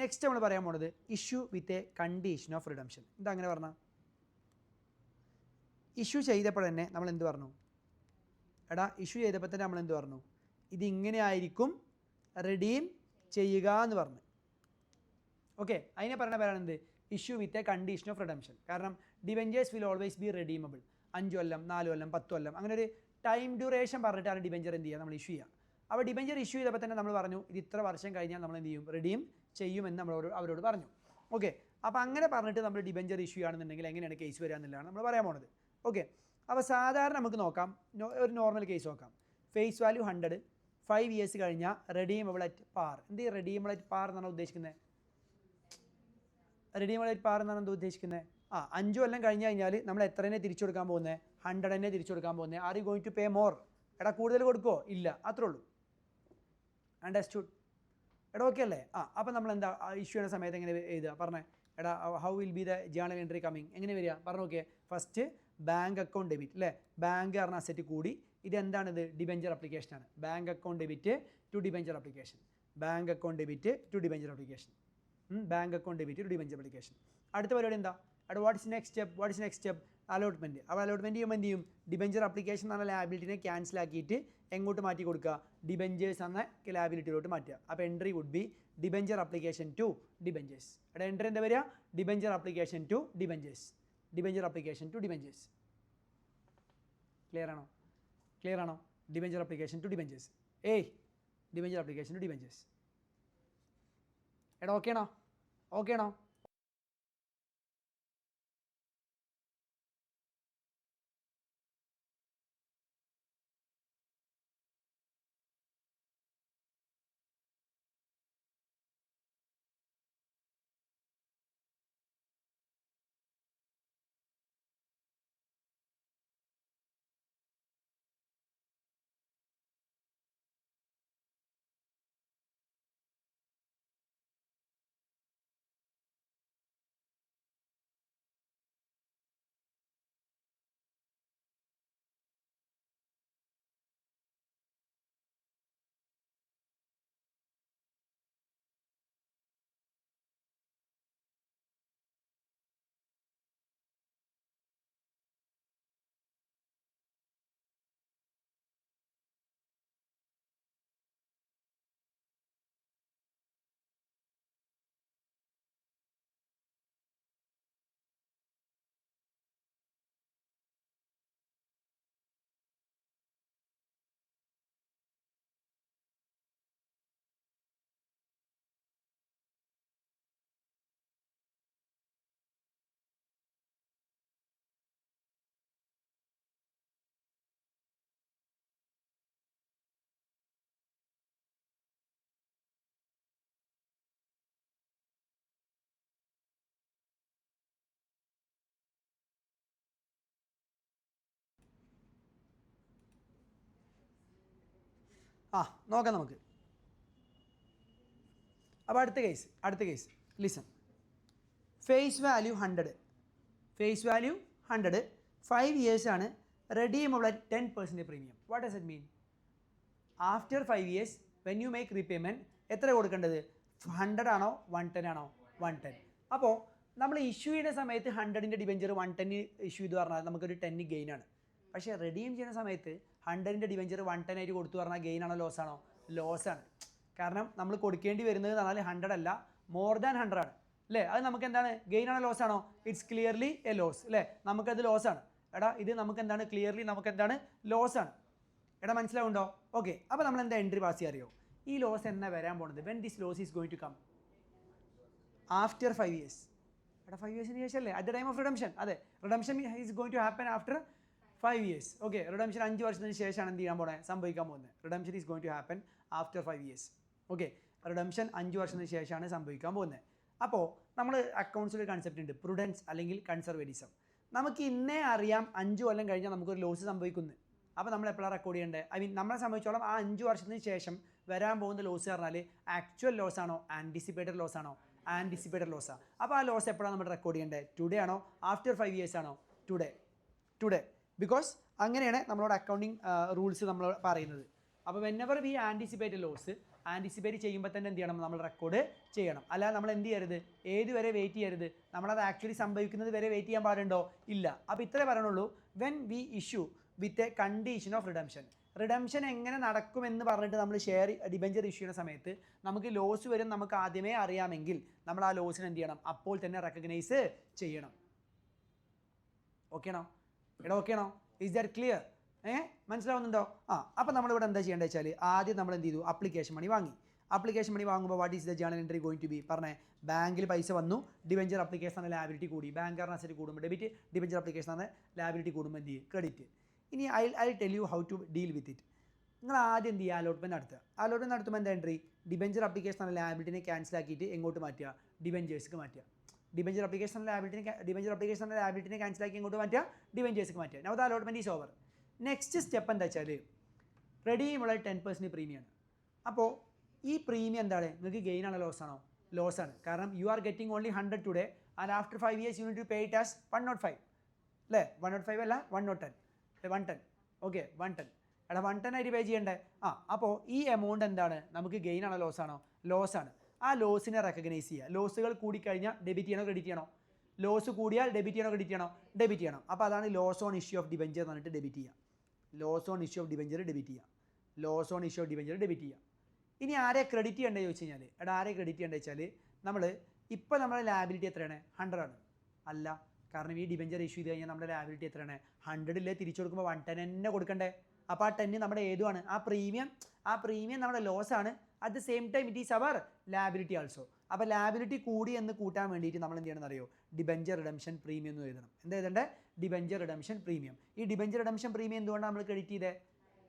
നെക്സ്റ്റ് നമ്മൾ പറയാൻ പോണത് issue with a condition of redemption. എന്താ അങ്ങനെ പറഞ്ഞാൽ? ഇഷ്യൂ ചെയ്തപ്പോൾ തന്നെ നമ്മൾ എന്ത് പറഞ്ഞു? ഇഷ്യൂ ചെയ്തപ്പോൾ തന്നെ നമ്മൾ എന്ത് പറഞ്ഞു? ഇതിങ്ങനെ ആയിരിക്കും റിഡീം ചെയ്യുക എന്ന് പറഞ്ഞു. ഓക്കെ, അതിനെ പറയുന്ന പേരാണ് എന്ത്? Issue with a condition of redemption. കാരണം debentures will always be redeemable. 5 കൊല്ലം 4 കൊല്ലം 10 കൊല്ലം അങ്ങനെ ഒരു ടൈം ഡ്യൂറേഷൻ പറഞ്ഞിട്ടാണ് ഡിബെഞ്ചർ എന്ത് ചെയ്യുക? നമ്മൾ ഇഷ്യൂ ചെയ്യുക. അപ്പോൾ ഡിബെഞ്ചർ ഇഷ്യൂ ചെയ്തപ്പോൾ തന്നെ നമ്മൾ പറഞ്ഞു ഇത് ഇത്ര വർഷം കഴിഞ്ഞാൽ നമ്മൾ എന്ത് ചെയ്യും? റിഡീം ചെയ്യുമെന്ന് അവരോട് പറഞ്ഞു. ഓക്കെ, അപ്പോൾ അങ്ങനെ പറഞ്ഞിട്ട് നമ്മൾ ഡിബെഞ്ചർ ഇഷ്യൂ ആണെന്നുണ്ടെങ്കിൽ എങ്ങനെയാണ് കേസ് വരിക എന്നുള്ളതാണ് നമ്മൾ പറയാൻ പോണത്. ഓക്കെ, അപ്പോൾ സാധാരണ നമുക്ക് നോക്കാം, ഒരു നോർമൽ കേസ് നോക്കാം. ഫേസ് വാല്യൂ 100, 5 years കഴിഞ്ഞാൽ റെഡീമബിൾ അറ്റ് പാർ. എന്ത് ചെയ്യും? റെഡീമബിൾ അറ്റ് പാർ എന്നാണ് ഉദ്ദേശിക്കുന്നത്. റെഡീമബിൾ അറ്റ് പാർ എന്നാണ് എന്താ ഉദ്ദേശിക്കുന്നത്? 5 കൊല്ലം കഴിഞ്ഞ് കഴിഞ്ഞാൽ നമ്മൾ എത്ര തന്നെ തിരിച്ചു കൊടുക്കാൻ പോകുന്നത്? 100 തന്നെ തിരിച്ചു കൊടുക്കാൻ പോകുന്നത്. Are you going to pay more? കൂടുതൽ കൊടുക്കുമോ? ഇല്ല, അത്രേ ഉള്ളൂ. അണ്ടർസ്റ്റുഡ്? ഓക്കെ അല്ലേ? അപ്പോൾ നമ്മൾ എന്താ ഇഷ്യൂ ചെയ്യുന്ന സമയത്ത് എങ്ങനെ എഴുതുക? പറഞ്ഞേ. How will be the journal entry coming? എങ്ങനെ വരിക? പറഞ്ഞു നോക്കിയേ. ഫസ്റ്റ് ബാങ്ക് അക്കൗണ്ട് ഡെബിറ്റ് അല്ലേ? ബാങ്ക് പറഞ്ഞ അസറ്റ് കൂടി. ഇതെന്താണിത്? ഡിബെഞ്ചർ അപ്ലിക്കേഷനാണ്. Bank account debit to debenture application. Bank account debit to debenture application. Bank account debit to debenture application. അടുത്ത പരിപാടി എന്താ? What's next step? അലോട്ട്മെൻറ്റ്. അപ്പോൾ അലോട്ട്മെൻറ്റ് ചെയ്യുമ്പോൾ എന്ത് ചെയ്യും? ഡിബെഞ്ചർ അപ്ലിക്കേഷൻ എന്ന ലാബിലിറ്റിനെ ക്യാൻസൽ ആക്കിയിട്ട് എങ്ങോട്ട് മാറ്റി കൊടുക്കുക? ഡിബെഞ്ചേഴ്സ് എന്ന ലാബിലിറ്റിയിലോട്ട് മാറ്റുക. അപ്പോൾ entry would be debenture application to debentures. Entry എന്താ വരിക? Debenture application to debentures, debenture application to debentures. Clear ആണോ? Debenture application to debentures. Debenture application to debentures. Okay ആണോ? നോക്കാം നമുക്ക്. അപ്പോൾ അടുത്ത case listen. Face value 100, 5 years ആണ്, redeemable at 10% premium. What does it mean? After 5 years when you make repayment എത്ര കൊടുക്കേണ്ടത്? 100 ആണോ 110 ആണോ? 110. അപ്പോൾ നമ്മൾ ഇഷ്യൂ ചെയ്യുന്ന സമയത്ത് 100ൻ്റെ ഡിബെഞ്ചർ 110 ഇഷ്യൂ ചെയ്ത് പറഞ്ഞാൽ നമുക്കൊരു 10 ഗെയിൻ ആണ്. പക്ഷേ റെഡീം ചെയ്യുന്ന സമയത്ത് 100ൻ്റെ ഡിബെഞ്ചർ 110 ആയിട്ട് കൊടുത്തു പറഞ്ഞാൽ ഗെയിൻ ആണോ ലോസ് ആണോ? ലോസ് ആണ്. കാരണം നമ്മൾ കൊടുക്കേണ്ടി വരുന്നത് എന്ന് പറഞ്ഞാൽ 100 അല്ല, മോർ ദാൻ 100 ആണ് അല്ലേ? അത് നമുക്ക് എന്താണ്? ഗെയിൻ ആണോ ലോസ് ആണോ? ഇറ്റ്സ് ക്ലിയർലി എ ലോസ് അല്ലേ? നമുക്കത് ലോസ് ആണ്. എടാ ഇത് നമുക്ക് എന്താണ്? ക്ലിയർലി നമുക്ക് എന്താണ്? ലോസ് ആണ്. എടാ മനസ്സിലാവുണ്ടോ? ഓക്കെ. അപ്പോൾ നമ്മൾ എന്താ എൻട്രി പാസ് ചെയ്യാറിയോ? ഈ ലോസ് എന്നാ വരാൻ പോകുന്നത്? When this loss is going to come? After 5 years. എടാ 5 yearsന് ശേഷമല്ലേ? At the time of redemption. അതെ, redemption is going to happen after 5 years. Okay, redemption 5 വർഷത്തിന് ശേഷമാണ് എന്ത് ചെയ്യാൻ പോകുന്നത്? സംഭവിക്കാൻ പോകുന്നത്. Redemption is going to happen after 5 years. Okay, redemption 5 വർഷത്തിന് ശേഷമാണ് സംഭവിക്കാൻ പോകുന്നത്. അപ്പോൾ നമ്മൾ അക്കൗണ്ട്സിൽ ഒരു കൺസെപ്റ്റ് ഉണ്ട്, പ്രുഡൻസ് അല്ലെങ്കിൽ കൺസർവേറ്റിസം. നമുക്ക് ഇന്നേ അറിയാം 5 കൊല്ലം കഴിഞ്ഞാൽ നമുക്കൊരു ലോസ് സംഭവിക്കുന്നു. അപ്പോൾ നമ്മൾ എപ്പോഴാണ് റെക്കോർഡ് ചെയ്യേണ്ടത്? ഐ മീൻ നമ്മളെ സംബന്ധിച്ചോളം ആ 5 വർഷത്തിന് ശേഷം വരാൻ പോകുന്ന ലോസ് പറഞ്ഞാൽ ആക്ച്വൽ ലോസ് ആണോ ആൻറ്റിസിപ്പേറ്റഡ് ലോസ് ആണോ? ആൻറ്റിസിപ്പേറ്റഡ് ലോസാണ്. അപ്പോൾ ആ ലോസ് എപ്പോഴാണ് നമ്മൾ റെക്കോർഡ് ചെയ്യേണ്ടത്? ടുഡേ ആണോ ആഫ്റ്റർ 5 years ആണോ? ടുഡേ. ബിക്കോസ് അങ്ങനെയാണ് നമ്മളോട് അക്കൗണ്ടിങ് റൂൾസ് നമ്മൾ പറയുന്നത്. അപ്പോൾ വെന്നെവർ വി ആൻറ്റിസിപ്പേറ്റ് ലോസ്, ആൻറ്റിസിപ്പേറ്റ് ചെയ്യുമ്പോൾ തന്നെ എന്ത് ചെയ്യണം? നമ്മൾ റെക്കോർഡ് ചെയ്യണം. അല്ലാതെ നമ്മൾ എന്ത് ചെയ്യരുത്? ഏതുവരെ വെയിറ്റ് ചെയ്യരുത്? നമ്മളത് ആക്ച്വലി സംഭവിക്കുന്നത് വരെ വെയിറ്റ് ചെയ്യാൻ പാടുണ്ടോ? ഇല്ല. അപ്പോൾ ഇത്രേ പറയണുള്ളൂ. When we issue with a condition of redemption എങ്ങനെ നടക്കുമെന്ന് പറഞ്ഞിട്ട് നമ്മൾ ഡിബെഞ്ചർ ഇഷ്യൂ ചെയ്യുന്ന സമയത്ത് നമുക്ക് ലോസ് വരും നമുക്ക് ആദ്യമേ അറിയാമെങ്കിൽ നമ്മൾ ആ ലോസിന് എന്ത് ചെയ്യണം? അപ്പോൾ തന്നെ റെക്കഗ്നൈസ് ചെയ്യണം. ഓക്കെയാണോ? എടാ ഓക്കെയാണോ? Is that clear? മനസ്സിലാവുന്നുണ്ടോ? അപ്പോൾ നമ്മളിവിടെ എന്താ ചെയ്യേണ്ടത് വെച്ചാൽ ആദ്യം നമ്മൾ എന്ത് ചെയ്തു? ആപ്ലിക്കേഷൻ മണി വാങ്ങി. ആപ്ലിക്കേഷൻ മണി വാങ്ങുമ്പോൾ what is the journal entry going to be? പറഞ്ഞേ, ബാങ്കിൽ പൈസ വന്നു, ഡിബെഞ്ചർ അപ്ലിക്കേഷൻ ആണ് ലാബിലിറ്റി കൂടി. ബാങ്കാറിന് അസറ്റ് കൂടുമ്പോൾ ഡെബിറ്റ്, ഡിബെഞ്ചർ അപ്ലിക്കേഷൻ ആണ് ലാബിലിറ്റി കൂടുമ്പോൾ എന്ത് ചെയ്യും? ക്രെഡിറ്റ്. ഇനി I tell you how to deal with it. നിങ്ങൾ ആദ്യം എന്ത് ചെയ്യുക? അലോട്ട്മെൻറ്റ് നടത്തുക. അലോട്ട്മെൻറ്റ് നടത്തുമ്പോൾ എന്താ എൻട്രി? ഡിബെഞ്ചർ അപ്ലിക്കേഷൻ ആണ് ലാബിലിറ്റിനെ ക്യാൻസൽ ആക്കിയിട്ട് എങ്ങോട്ട് മാറ്റുക? ഡിബെഞ്ചേഴ്സ്ക്ക് മാറ്റുക. ഡിബെഞ്ചർ അപ്ലിക്കേഷൻ ലാബിലിറ്റിനെ ക്യാൻസൽ ആക്കി എങ്ങോട്ട് മാറ്റുക? ഡിബെഞ്ചേഴ്സ്ക്ക് മാറ്റുക. Now the allotment is over. Next step എന്താ വെച്ചാൽ റെഡീമുള്ള 10% പ്രീമിയമാണ്. അപ്പോൾ ഈ പ്രീമിയം എന്താണ്? നിങ്ങൾക്ക് ഗെയിൻ ആണോ ലോസ് ആണോ? ലോസ് ആണ്. കാരണം you are getting only 100 today and after 5 years you need to pay it as 105 അല്ലേ? 105 അല്ല 110. 110. ഓക്കെ, 110. എടാ 110 ആയിട്ട് പേ ചെയ്യണ്ടേ? അപ്പോൾ ഈ എമൗണ്ട് എന്താണ്? നമുക്ക് ഗെയിൻ ആണോ ലോസ് ആണോ? ലോസ് ആണ്. ആ ലോസിനെ റെക്കഗ്നൈസ് ചെയ്യുക. ലോസുകൾ കൂടിക്കഴിഞ്ഞാൽ ഡെബിറ്റ് ചെയ്യണോ ക്രെഡിറ്റ് ചെയ്യണോ? ലോസ് കൂടിയാൽ ഡെബിറ്റ് ചെയ്യണോ ക്രെഡിറ്റ് ചെയ്യണോ? ഡെബിറ്റ് ചെയ്യണം. അപ്പോൾ അതാണ് loss on issue of debenture എന്ന് പറഞ്ഞിട്ട് ഡെബിറ്റ് ചെയ്യുക. Loss on issue of debenture debit ചെയ്യുക. Loss on issue of debenture debit ചെയ്യുക. ഇനി ആരെ ക്രെഡിറ്റ് ചെയ്യേണ്ടത് ചോദിച്ചു കഴിഞ്ഞാൽ, എടാ ആരെ ക്രെഡിറ്റ് ചെയ്യേണ്ടത് വെച്ചാൽ നമ്മൾ ഇപ്പോൾ നമ്മുടെ ലാബിലിറ്റി എത്രയാണ്? 100 ആണ്. അല്ല, കാരണം ഈ ഡിബെഞ്ചർ ഇഷ്യൂ ചെയ്ത് കഴിഞ്ഞാൽ നമ്മുടെ ലാബിലിറ്റി എത്രയാണ്? 100 തിരിച്ചു കൊടുക്കുമ്പോൾ 110 തന്നെ കൊടുക്കണ്ടേ? അപ്പോൾ ആ 10 നമ്മുടെ ഏതുമാണ്? ആ പ്രീമിയം നമ്മുടെ ലോസ് ആണ്. At the same time it is our liability also. അപ്പോൾ ലാബിലിറ്റി കൂടി എന്ന് കൂട്ടാൻ വേണ്ടിയിട്ട് നമ്മൾ എന്ത് ചെയ്യണമെന്ന് അറിയോ? ഡിബെഞ്ചർ റിഡംഷൻ പ്രീമിയം എന്ന് എഴുതണം. എന്താ എഴുതണ്ടേ? Debenture redemption premium. ഈ ഡിബെഞ്ചർ റിഡംഷൻ പ്രീമിയം എന്തുകൊണ്ടാണ് നമ്മൾ ക്രെഡിറ്റ് ചെയ്തത്?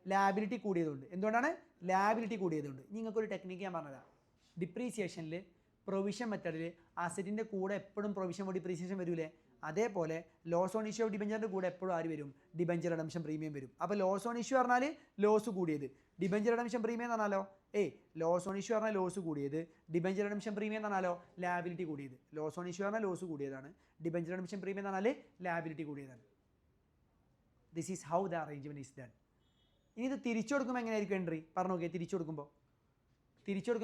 ലാബിലിറ്റി കൂടിയതുകൊണ്ട്. എന്തുകൊണ്ടാണ്? ലാബിലിറ്റി കൂടിയതുകൊണ്ട്. നിങ്ങൾക്കൊരു ടെക്നിക്ക് ഞാൻ പറഞ്ഞുതരാം. ഡിപ്രീസിയേഷനിൽ പ്രൊവിഷൻ മെത്തഡിൽ അസറ്റിൻ്റെ കൂടെ എപ്പോഴും പ്രൊവിഷൻ ഫോർ ഡിപ്രീസിയേഷൻ വരൂലേ? അതേപോലെ ലോസ് ഓൺ ഇഷ്യൂ ഓഫ് ഡിബെഞ്ചറിൻ്റെ കൂടെ എപ്പോഴും ആര് വരും? ഡിബെഞ്ചർ റിഡംഷൻ പ്രീമിയം വരും. അപ്പോൾ ലോസ് ഓൺ ഇഷ്യൂ പറഞ്ഞാൽ ലോസ് കൂടിയത്, ഡിബെഞ്ചർ റിഡംഷൻ പ്രീമിയം എന്ന് പറഞ്ഞാലോ ലോസ് ഓൺ ഇഷ്യൂ പറഞ്ഞാൽ ലോസ് കൂടിയത്, ഡിബെഞ്ചർ റിഡംഷൻ പ്രീമിയം എന്ന് പറഞ്ഞാലോ ലാബിലിറ്റി കൂടിയത്. ലോസ് ഓൺ ഇഷ്യൂ പറഞ്ഞാൽ ലോസ് കൂടിയതാണ്, ഡിബെഞ്ചർ റിഡംഷൻ പ്രീമിയം എന്ന് പറഞ്ഞാൽ ലാബിലിറ്റി കൂടിയതാണ്. This is how the arrangement is done. ഇനി ഇത് തിരിച്ചു കൊടുക്കുമ്പോൾ എങ്ങനെയായിരിക്കും എൻട്രി? പറഞ്ഞു നോക്കിയാൽ തിരിച്ചു കൊടുക്കുമ്പോൾ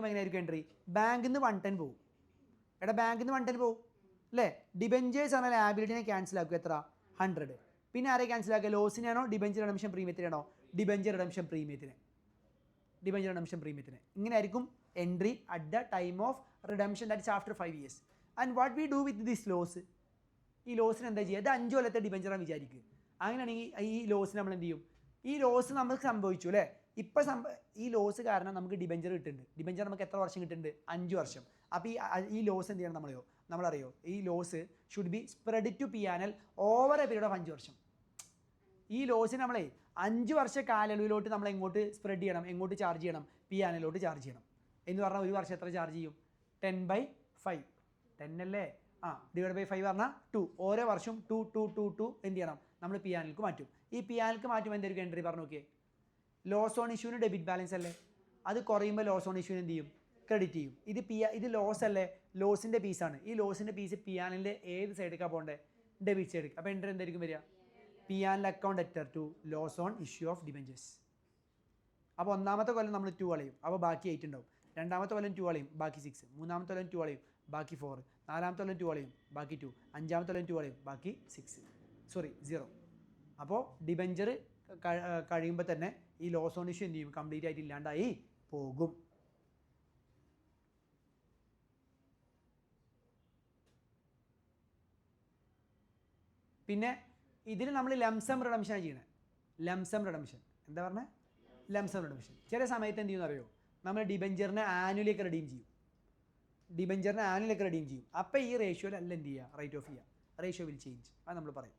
എങ്ങനെയായിരിക്കും എൻട്രി? ബാങ്കിൽ നിന്ന് 110 പോകും. എടാ ബാങ്കിൽ നിന്ന് 110 പോകും അല്ലേ? ഡിബെഞ്ചേഴ്സ് ആണ് ലാബിലിറ്റിനെ ക്യാൻസൽ ആക്കുക. എത്ര? 100. പിന്നെ ആരെ ക്യാൻസൽ ആക്കുക? ലോസിനാണോ ഡിബെഞ്ചർ റിഡംഷൻ പ്രീമിയത്തിനാണോ? ഡിബെഞ്ചർ റിഡംഷൻ പ്രീമിയത്തിന്. ഇങ്ങനെ ആയിരിക്കും entry at the time of redemption, that's after 5 years. And what we do with this loss? ഈ ലോസിന് എന്താ ചെയ്യുക? ഇത് 5 കൊല്ലത്തെ ഡിബെഞ്ചറാണ് വിചാരിക്കുക. അങ്ങനെയാണെങ്കിൽ ഈ ലോസിന് നമ്മൾ എന്ത് ചെയ്യും? ഈ ലോസ് നമുക്ക് സംഭവിച്ചു അല്ലേ? ഇപ്പം ഈ ലോസ് കാരണം നമുക്ക് ഡിബെഞ്ചർ കിട്ടുന്നുണ്ട്. ഡിബെഞ്ചർ നമുക്ക് എത്ര വർഷം കിട്ടുന്നുണ്ട്? 5 വർഷം. അപ്പോൾ ഈ ലോസ് എന്ത് ചെയ്യണം? നമ്മളറിയോ ഈ loss should be spread to P&L over a period of 5 വർഷം. ഈ ലോസിന് 5 വർഷ കാലയളവിലോട്ട് നമ്മൾ എങ്ങോട്ട് സ്പ്രെഡ് ചെയ്യണം? എങ്ങോട്ട് ചാർജ് ചെയ്യണം? P&L ചാർജ് ചെയ്യണം. എന്ന് പറഞ്ഞാൽ ഒരു വർഷം എത്ര ചാർജ് ചെയ്യും? 10/5. 10 അല്ലേ? ഡിവൈഡ് ബൈ 5 പറഞ്ഞാൽ 2. ഓരോ വർഷവും 2 എന്ത് ചെയ്യണം? നമ്മൾ P&L മാറ്റും. ഈ P&L മാറ്റുമ്പോൾ എന്തായിരിക്കും എൻട്രി? പറഞ്ഞു നോക്കിയേ. ലോസ് ഓൺ ഇഷ്യൂവിന് ഡെബിറ്റ് ബാലൻസ് അല്ലേ? അത് കുറയുമ്പോൾ ലോസ് ഓൺ ഇഷ്യൂവിന് എന്ത് ചെയ്യും? ക്രെഡിറ്റ് ചെയ്യും. ഇത് ലോസ് അല്ലേ? ലോസിൻ്റെ പീസാണ്. ഈ ലോസിൻ്റെ പീസ് പിയാനിൻ്റെ ഏത് സൈഡിലേക്കാണ് പോകേണ്ടത്? Debit side. അപ്പോൾ എൻട്രി എന്തായിരിക്കും വരിക? P and L account debtor to loss on issue of debentures. അപ്പോൾ ഒന്നാമത്തെ കൊല്ലം നമ്മൾ 2 കളയും, അപ്പോൾ ബാക്കി 8 ഉണ്ടാവും. രണ്ടാമത്തെ കൊല്ലം 2 കളയും, ബാക്കി 6. മൂന്നാമത്തെ കൊല്ലം 2 കളയും, ബാക്കി 4. നാലാമത്തെ കൊല്ലം 2 കളയും, ബാക്കി 2. അഞ്ചാമത്തെ കൊല്ലം 2 കളയും, ബാക്കി 0. അപ്പോൾ ഡിബഞ്ചർ കഴിയുമ്പോൾ തന്നെ ഈ ലോസ് ഓൺ ഇഷ്യൂ എന്ത് ചെയ്യും? കംപ്ലീറ്റ് ആയിട്ട് ഇല്ലാണ്ടായി പോകും. പിന്നെ ഇതിൽ നമ്മൾ ലംസം റിഡംഷനാണ് ചെയ്യണത്. ലംസം റിഡംഷൻ എന്താ പറഞ്ഞത്? Lump sum redemption. ചില സമയത്ത് എന്ത് ചെയ്യുമെന്ന് അറിയോ? നമ്മൾ ഡിബഞ്ചറിനെ ആനുവലിയൊക്കെ റിഡീം ചെയ്യും. അപ്പോൾ ഈ റേഷ്യോയിലല്ല എന്ത് ചെയ്യുക? റൈറ്റ് ഓഫ് ചെയ്യുക. Ratio will change. അത് നമ്മൾ പറയും.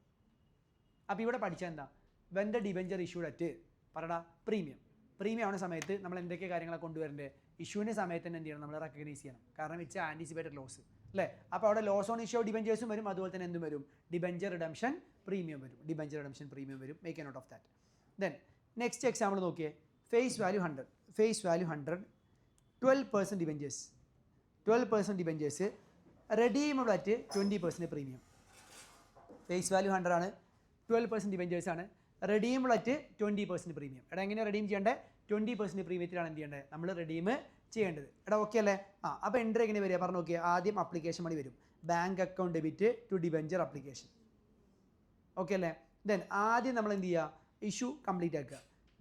അപ്പോൾ ഇവിടെ പഠിച്ചാൽ എന്താ? When the debenture issued at പറടാ പ്രീമിയം ആവുന്ന സമയത്ത് നമ്മൾ എന്തൊക്കെ കാര്യങ്ങളാണ് കൊണ്ടുവരേണ്ടത്? ഇഷ്യൂവിൻ്റെ സമയത്ത് തന്നെ എന്ത് ചെയ്യണം? നമ്മൾ റെക്കഗ്നൈസ് ചെയ്യണം. കാരണം ഇറ്റ്സ് ആൻറ്റിസിപ്പേറ്റഡ് ലോസ് അല്ലേ? അപ്പോൾ അവിടെ ലോസ് ഓൺ ഇഷ്യൂ ഓഫ് ഡിബഞ്ചേഴ്സും വരും, അതുപോലെ തന്നെ എന്തും വരും? ഡിബഞ്ചർ റിഡംഷൻ പ്രീമിയം വരും. Make a note of that. Then next example നോക്കിയേ. Face value 100. 12% debentures. 12% debentures redeemable at 20% premium. Face value 100 ആണ്, 12% ഡിബഞ്ചേഴ്സ് ആണ്, റെഡീമബിൾ അറ്റ് 20% പ്രീമിയം. എടാ എങ്ങനെ റെഡീം ചെയ്യേണ്ടത്? 20% പ്രീമിയത്തിലാണ് എന്ത് ചെയ്യേണ്ടത്? നമ്മൾ റെഡീം ചെയ്യേണ്ടത്. എടാ ഓക്കെ അല്ലേ? അപ്പോൾ എൻട്രി എങ്ങനെ വരിക? പറഞ്ഞു നോക്കിയാൽ ആദ്യം അപ്ലിക്കേഷൻ മണി വരും. Bank account debit to debenture application. Okay അല്ലേ? ദെൻ ആദ്യം നമ്മൾ എന്ത് ചെയ്യുക? ഇഷ്യൂ കംപ്ലീറ്റ് ആക്കുക.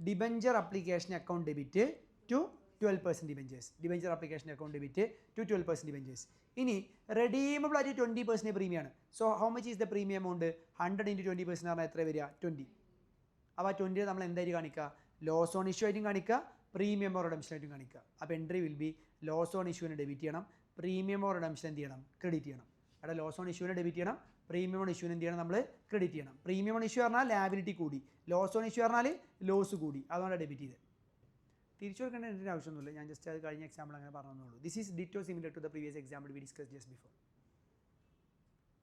Debenture application account debit to 12% debentures. Debenture application account debit to 12% debentures. ഇനി റെഡീമബിൾ ആയിട്ട് 20% പ്രീമിയമാണ്. So how much is the premium amount? 100 × 20% എന്ന് പറഞ്ഞാൽ എത്ര വരിക? 20. അപ്പോൾ ആ 20 നമ്മൾ എന്തായാലും കാണിക്കുക? ലോസ് ഓൺ ഇഷ്യൂ ആയിട്ടും കാണിക്കുക, പ്രീമിയം ഓർ റിഡംഷൻ ആയിട്ടും കാണിക്കുക. അപ്പോൾ entry will be loss on ഇഷ്യൂവിനെ ഡെബിറ്റ് ചെയ്യണം, പ്രീമിയം ഓർ റിഡംഷൻ എന്ത് ചെയ്യണം? ക്രെഡിറ്റ് ചെയ്യണം. അവിടെ ലോസ് ഓൺ ഇഷ്യൂവിനെ ഡെബിറ്റ് ചെയ്യണം, പ്രീമിയം ഓൺ ഇഷ്യൂവിന് എന്ത് ചെയ്യണം? നമ്മൾ ക്രെഡിറ്റ് ചെയ്യണം. പ്രീമിയം ഓൺ ഇഷ്യൂ പറഞ്ഞാൽ ലാബിലിറ്റി കൂടി, ലോസ് ഓൺ ഇഷ്യൂ പറഞ്ഞാൽ ലോസ് കൂടി. അതുകൊണ്ടാണ് ഡെബിറ്റ് ചെയ്തത്. തിരിച്ചു കൊടുക്കേണ്ട എൻ്റെ ആവശ്യമൊന്നുമില്ല. ഞാൻ ജസ്റ്റ് അത് കഴിഞ്ഞ എക്സാമ്പിൾ അങ്ങനെ പറഞ്ഞുള്ളൂ. This is ditto similar to the previous example we discuss just before.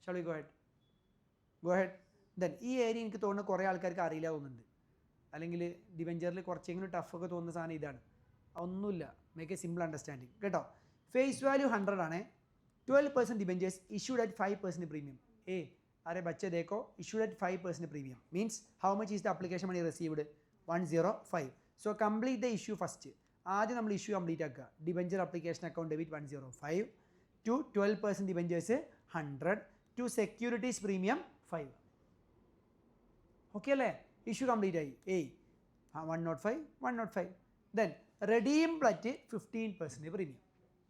Shall we go head? Then ഈ ഏരിയ എനിക്ക് തോന്നുന്നു കുറേ ആൾക്കാർക്ക് അറിയില്ല തോന്നുന്നുണ്ട്, അല്ലെങ്കിൽ ഡിബഞ്ചറിൽ കുറച്ചെങ്കിലും ടഫൊക്കെ തോന്നുന്ന സാധനം ഇതാണ്. ഒന്നുമില്ല, മേക്ക് എ സിമ്പിൾ അണ്ടർസ്റ്റാൻഡിങ് കേട്ടോ. ഫേസ് വാല്യൂ 100 ആണ്. 12% ഡിബഞ്ചേഴ്സ് ഇഷ്യൂഡ് അറ്റ് 5% പ്രീമിയം. अरे बच्चे देखो issued at 5% premium means how much is the application money received? 105. So complete the issue first. ആദ്യം നമ്മൾ ഇഷ്യൂ കംപ്ലീറ്റ് ആക്കുക. Debenture application account debit 105 to 12% debentures 100 to securities premium 5. Okay അല്ലേ? Issue complete ആയി. 105. Then redeemable at 15% premium.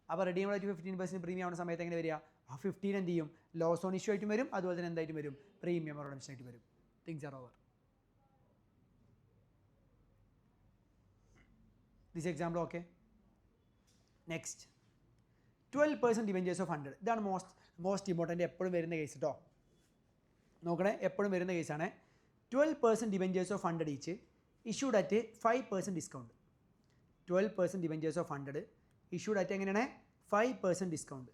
അപ്പോൾ redeemable at 15% premium ആവുന്ന സമയത്ത് എങ്ങനെ വരിക? 15 എന്ത് ചെയ്യും? ലോസ് ഓൺ ഇഷ്യൂ ആയിട്ടും വരും, അതുപോലെ തന്നെ എന്തായിട്ടും വരും? പ്രീമിയം ഓർ റിഡംഷൻ ആയിട്ട് വരും. Things are over. This example okay. Next 12% debentures of 100. ഇതാണ് മോസ്റ്റ് ഇമ്പോർട്ടൻ്റ്, എപ്പോഴും വരുന്ന കേസ് കേട്ടോ. നോക്കണേ, എപ്പോഴും വരുന്ന കേസാണ്. 12% debentures of 100 each issued at 5% discount. 12% debentures of 100 issued at എങ്ങനെയാണ്? 5% discount.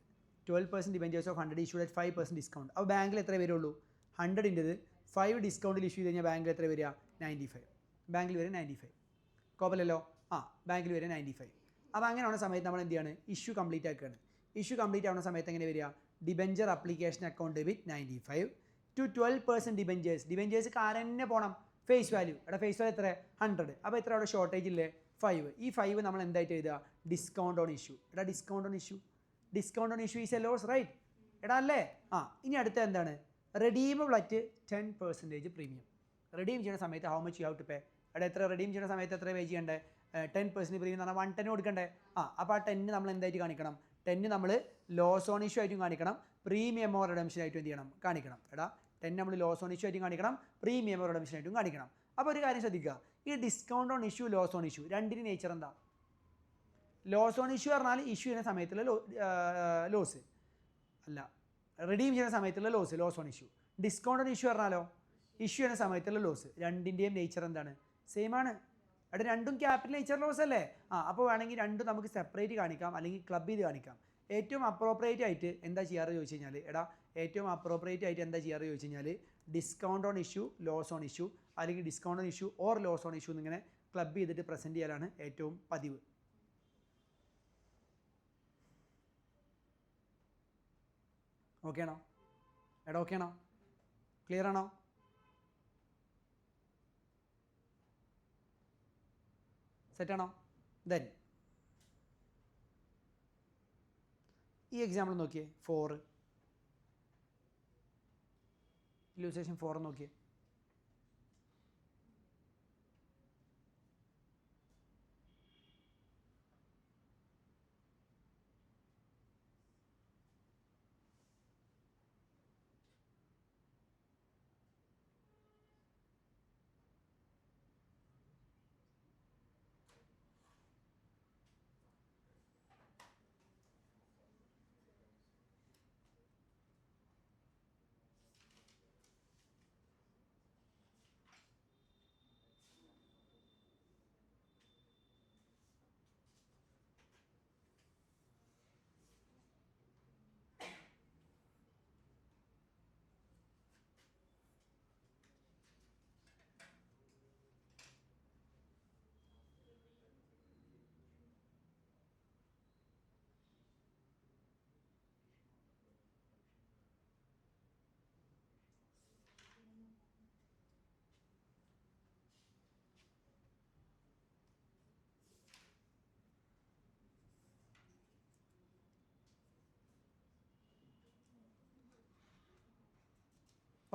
12% debentures of 100 issued at 5% discount. അപ്പോൾ ബാങ്കിൽ എത്ര വരുള്ളൂ? 100ൻ്റെത് 5 ഡിസ്കൗണ്ടിൽ ഇഷ്യൂ ചെയ്ത് കഴിഞ്ഞാൽ ബാങ്കിൽ എത്ര വരിക? 95. ബാങ്കിൽ വരെ 95. കുഴപ്പമില്ലല്ലോ. ബാങ്കിൽ വരെ 95. അപ്പോൾ അങ്ങനെയുള്ള സമയത്ത് നമ്മൾ എന്ത് ചെയ്യാണ്? ഇഷ്യൂ കംപ്ലീറ്റ് ആക്കുകയാണ്. ഇഷ്യൂ കംപ്ലീറ്റ് ആവുന്ന സമയത്ത് എങ്ങനെ വരിക? Debenture application account debit 95 to 12% debentures. Debentures ആരെന്നെ പോകണം? Face value. എടാ ഫേസ് വാല്യൂ എത്ര? 100. അപ്പോൾ എത്ര അവിടെ ഷോർട്ടേജ് ഇല്ലേ? 5. ഈ 5 നമ്മൾ എന്തായിട്ട് എഴുതുക? Discount on issue. എടാ discount on issue is a loss, right? എടാ അല്ലേ? ഇനി അടുത്ത എന്താണ്? Redeemable at 10% premium. റെഡീം ചെയ്യുന്ന സമയത്ത് how much you have to pay? എടാ എത്ര റെഡീം ചെയ്യുന്ന സമയത്ത് എത്ര പേ ചെയ്യണ്ടേ? 10% പ്രീമിയം എന്ന് പറഞ്ഞാൽ 110 കൊടുക്കണ്ടേ? അപ്പോൾ ആ 10 നമ്മൾ എന്തായിട്ട് കാണിക്കണം? 10 നമ്മൾ ലോസ് ഓൺ ഇഷ്യൂ ആയിട്ടും കാണിക്കണം, പ്രീമിയം ഓർ റിഡംഷൻ ആയിട്ടും എന്ത് ചെയ്യണം? കാണിക്കണം. എടാ 10 നമ്മൾ ലോസ് ഓൺ ഇഷ്യൂ ആയിട്ടും കാണിക്കണം, പ്രീമിയം ഓർ റിഡംഷൻ ആയിട്ടും കാണിക്കണം. അപ്പോൾ ഒരു കാര്യം ശ്രദ്ധിക്കുക, ഈ discount on issue, loss on issue രണ്ടിന് നേച്ചർ എന്താ? ലോസ് ഓൺ ഇഷ്യൂ പറഞ്ഞാൽ ഇഷ്യൂ ചെയ്യുന്ന സമയത്തുള്ള ലോസ് അല്ല, റിഡീം ചെയ്യുന്ന സമയത്തുള്ള loss on issue. Discount on issue പറഞ്ഞാലോ ഇഷ്യൂ ചെയ്യുന്ന സമയത്തുള്ള ലോസ്. രണ്ടിൻ്റെയും നേച്ചർ എന്താണ്? സെയിം ആണ്. എടാ രണ്ടും ക്യാപിറ്റൽ നേച്ചർ ലോസ് അല്ലേ? അപ്പോൾ വേണമെങ്കിൽ രണ്ടും നമുക്ക് സെപ്പറേറ്റ് കാണിക്കാം, അല്ലെങ്കിൽ ക്ലബ് ചെയ്ത് കാണിക്കാം. ഏറ്റവും അപ്രോപ്രിയേറ്റ് ആയിട്ട് എന്താ ചെയ്യാറ് ചോദിച്ചു കഴിഞ്ഞാൽ, ഏറ്റവും അപ്രോപ്രിയേറ്റ് ആയിട്ട് എന്താ ചെയ്യാറ് ചോദിച്ചു കഴിഞ്ഞാൽ, discount on issue, loss on issue, അല്ലെങ്കിൽ discount on issue or loss on issue എന്നിങ്ങനെ ക്ലബ് ചെയ്തിട്ട് പ്രസൻറ്റ് ചെയ്യാനാണ് ഏറ്റവും പതിവ്. ഓക്കെ ആണോ? എടാ ഓക്കെ ആണോ? ക്ലിയർ ആണോ? സെറ്റാണോ? ദെൻ ഈ എക്സാമ്പിൾ നോക്കിയേ, 4 ഇല്യൂസ്ട്രേഷൻ 4 നോക്കിയേ.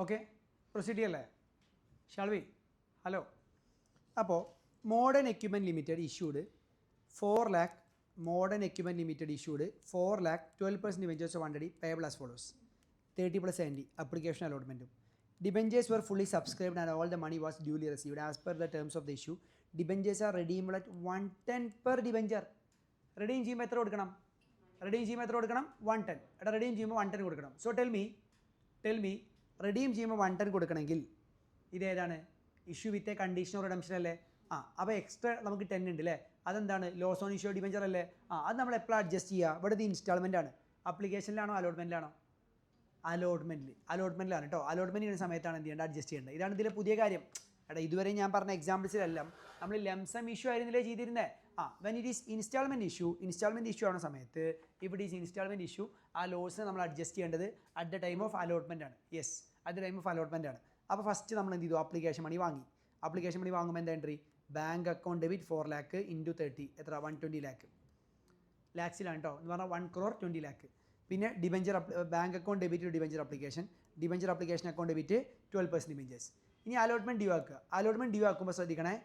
ഓക്കെ, പ്രൊസീഡ് ചെയ്യല്ലേ? Shall we? ഹലോ. അപ്പോൾ modern equipment limited issued 4 lakh, modern equipment limited issued 4 lakh 12% debentures of 100 payable as follows. 30 + 70 application അലോട്ട്മെൻറ്റും. Debentures were fully subscribed and all the money was duly received as per the terms of the issue. Debentures are redeemable at 110 per debenture. Redeem ചെയ്യുമ്പോൾ എത്ര കൊടുക്കണം? Redeem ചെയ്യുമ്പോൾ എത്ര കൊടുക്കണം? 110. എടാ redeem ചെയ്യുമ്പോൾ 110 കൊടുക്കണം. സോ ടെൽ മീ റെഡീം ചെയ്യുമ്പോൾ 110 കൊടുക്കണമെങ്കിൽ ഇതേതാണ്? Issue with a condition of redemption അല്ലേ? അപ്പോൾ എക്സ്ട്രാ നമുക്ക് 10 ഉണ്ട് അല്ലേ? അതെന്താണ്? ലോസ് ഓൺ ഇഷ്യൂ ഡിബെഞ്ചർ അല്ലേ? അത് നമ്മൾ എപ്പോഴും അഡ്ജസ്റ്റ് ചെയ്യുക. ഇവിടെ ഇത് ഇൻസ്റ്റാൾമെൻ്റ് ആണ്. അപ്ലിക്കേഷനിലാണോ അലോട്ട്മെൻറ്റിലാണോ? അലോട്ട്മെൻറ്റിലാണ് കേട്ടോ. അലോട്ട്മെൻറ്റ് ചെയ്യുന്ന സമയത്താണ് എന്ത് ചെയ്യേണ്ടത്? അഡ്ജസ്റ്റ് ചെയ്യേണ്ടത്. ഇതാണ് ഇതിലെ പുതിയ കാര്യം. എടാ ഇതുവരെ ഞാൻ പറഞ്ഞ എക്സാമ്പിൾസിലെല്ലാം നമ്മൾ ലംസം ഇഷ്യൂ ആയിരുന്നില്ലേ ചെയ്തിരുന്നത്? When it is instalment issue ആവുന്ന സമയത്ത് ഇവിടെ ഈസ് ഇൻസ്റ്റാൾമെൻറ്റ് ഇഷ്യൂ, ആ ലോസ് നമ്മൾ അഡ്ജസ്റ്റ് ചെയ്യേണ്ടത് at the time of allotment ആണ്. Yes, at the time of allotment ആണ്. അപ്പോൾ ഫസ്റ്റ് നമ്മൾ എന്ത് ചെയ്തു? ആപ്ലിക്കേഷൻ മണി വാങ്ങി. ആപ്ലിക്കേഷൻ മണി വാങ്ങുമ്പോൾ എന്താ entry? Bank account debit 4 lakh into 30 എത്ര? 120 lakh. ലാക്സിലാണ് കേട്ടോ, എന്ന് പറഞ്ഞാൽ 1 crore 20 lakh. പിന്നെ debenture bank account debit to debenture application account debit 12% debentures. ഇനി അലോട്ട്മെൻറ്റ് ഡ്യൂ ആക്കുക. അലോട്ട്മെൻറ്റ് ഡ്യൂ ആക്കുമ്പോൾ ശ്രദ്ധിക്കണേ,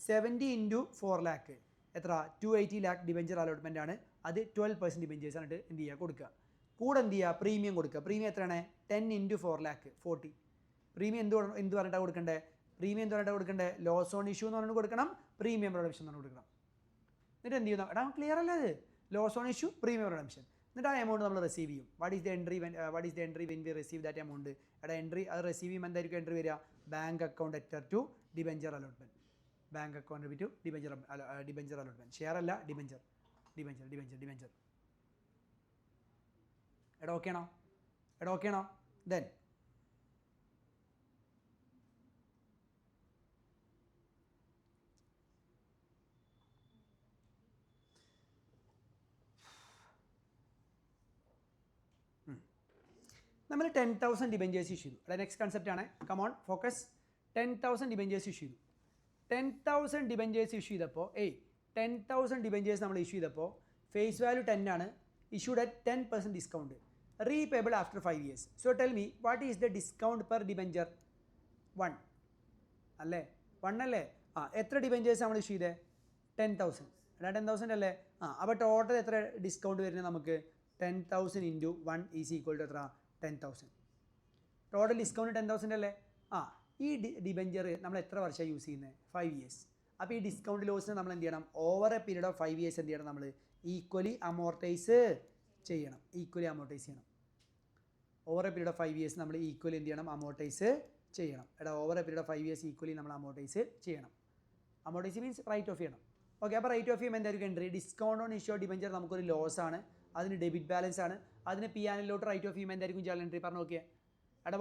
70 × 4 lakh എത്ര? 280 lakh ഡിബെഞ്ചർ അലോട്ട്മെൻ്റ് ആണ്. അത് 12% ഡിബെഞ്ചേഴ്സ് ആയിട്ട് എന്ത് ചെയ്യുക? കൊടുക്കുക. കൂടെ എന്ത് ചെയ്യുക? പ്രീമിയം കൊടുക്കുക. പ്രീമിയം എത്രയാണ്? 10 × 4 lakh 40. പ്രീമിയം എന്ത് പറഞ്ഞിട്ടാണ് കൊടുക്കേണ്ടത്? പ്രീമിയം എന്ത് പറഞ്ഞിട്ടാണ് കൊടുക്കേണ്ടത്? ലോസ് ഓൺ ഇഷ്യൂ എന്ന് പറഞ്ഞിട്ട് കൊടുക്കണം, പ്രീമിയം റിഡംഷൻ എന്ന് പറഞ്ഞിട്ട് കൊടുക്കണം. എന്നിട്ട് എന്ത് ചെയ്യുന്നു? എടാ ക്ലിയർ അല്ലേ അത്? Loss on issue, premium redemption. എന്നിട്ട് ആ എമൗണ്ട് നമ്മൾ റിസീവ് ചെയ്യും. What is the entry when we receive that amount? എടാ എൻട്രി അത് റിസീവ് ചെയ്യുമ്പോൾ എന്തായിരിക്കും എൻട്രി വരിക? Bank account എറ്റർ to debenture allotment. Bank account to debenture allotment. Share അല്ല, ഡിബെഞ്ചർ. എടാ ഓക്കെ ആണോ? ദെൻ നമ്മൾ 10,000 ഡിബെഞ്ചേഴ്സ് ഇഷ്യൂ ചെയ്തു. അതായത് നെക്സ്റ്റ് കൺസെപ്റ്റ് ആണ്. Come on focus. 10,000 ഡിബെഞ്ചേഴ്സ് ഇഷ്യൂ ചെയ്തു. 10,000 ഡിബെഞ്ചേഴ്സ് ഇഷ്യൂ ചെയ്തപ്പോൾ 10,000 ഡിബെഞ്ചേഴ്സ് നമ്മൾ ഇഷ്യൂ ചെയ്തപ്പോൾ ഫേസ് വാല്യൂ 10 ആണ്. Issued at 10% discount. Repayable after 5 years. So tell me what is the discount per debenture? 1 അല്ലേ? 1 അല്ലേ? എത്ര ഡിബെഞ്ചേഴ്സ് നമ്മൾ ഇഷ്യൂ ചെയ്തേ? 10,000. 10,000 അല്ലേ? അപ്പോൾ ടോട്ടൽ എത്ര ഡിസ്കൗണ്ട് വരുന്നത് നമുക്ക്? 10,000 × 1 ഈസ് ഈക്വൽ ടു എത്ര? 10,000. ടോട്ടൽ ഡിസ്കൗണ്ട് 10,000 അല്ലേ? ഈ ഡിബെഞ്ചർ നമ്മൾ എത്ര വർഷമാണ് യൂസ് ചെയ്യുന്നത്? 5 years. അപ്പോൾ ഈ ഡിസ്കൗണ്ട് ലോസിന് നമ്മൾ എന്ത് ചെയ്യണം? Over a period of 5 years എന്ത് ചെയ്യണം? നമ്മൾ ഈക്വലി അമോർട്ടൈസ് ചെയ്യണം. Over a period of 5 years നമ്മൾ ഈക്വലി എന്ത് ചെയ്യണം? അമോർട്ടൈസ് ചെയ്യണം. Over a period of 5 years equally നമ്മൾ അമോർട്ടൈസ് ചെയ്യണം. അമോർട്ടൈസ് മീൻസ് റൈറ്റ് ഓഫ് ചെയ്യണം. ഓക്കെ, അപ്പോൾ റൈറ്റ് ഓഫ് ചെയ്യുമ്പോൾ എന്തായിരിക്കും entry? Discount on issue debenture നമുക്കൊരു ലോസ് ആണ്, അതിന് ഡെബിറ്റ് ബാലൻസ് ആണ്. അതിന് പി ആനിലോട്ട് റൈറ്റ് ഓഫ് ചെയ്യുമ്പോൾ എന്തായിരിക്കും ജേണൽ എൻട്രി? പറഞ്ഞു നോക്കിയേ.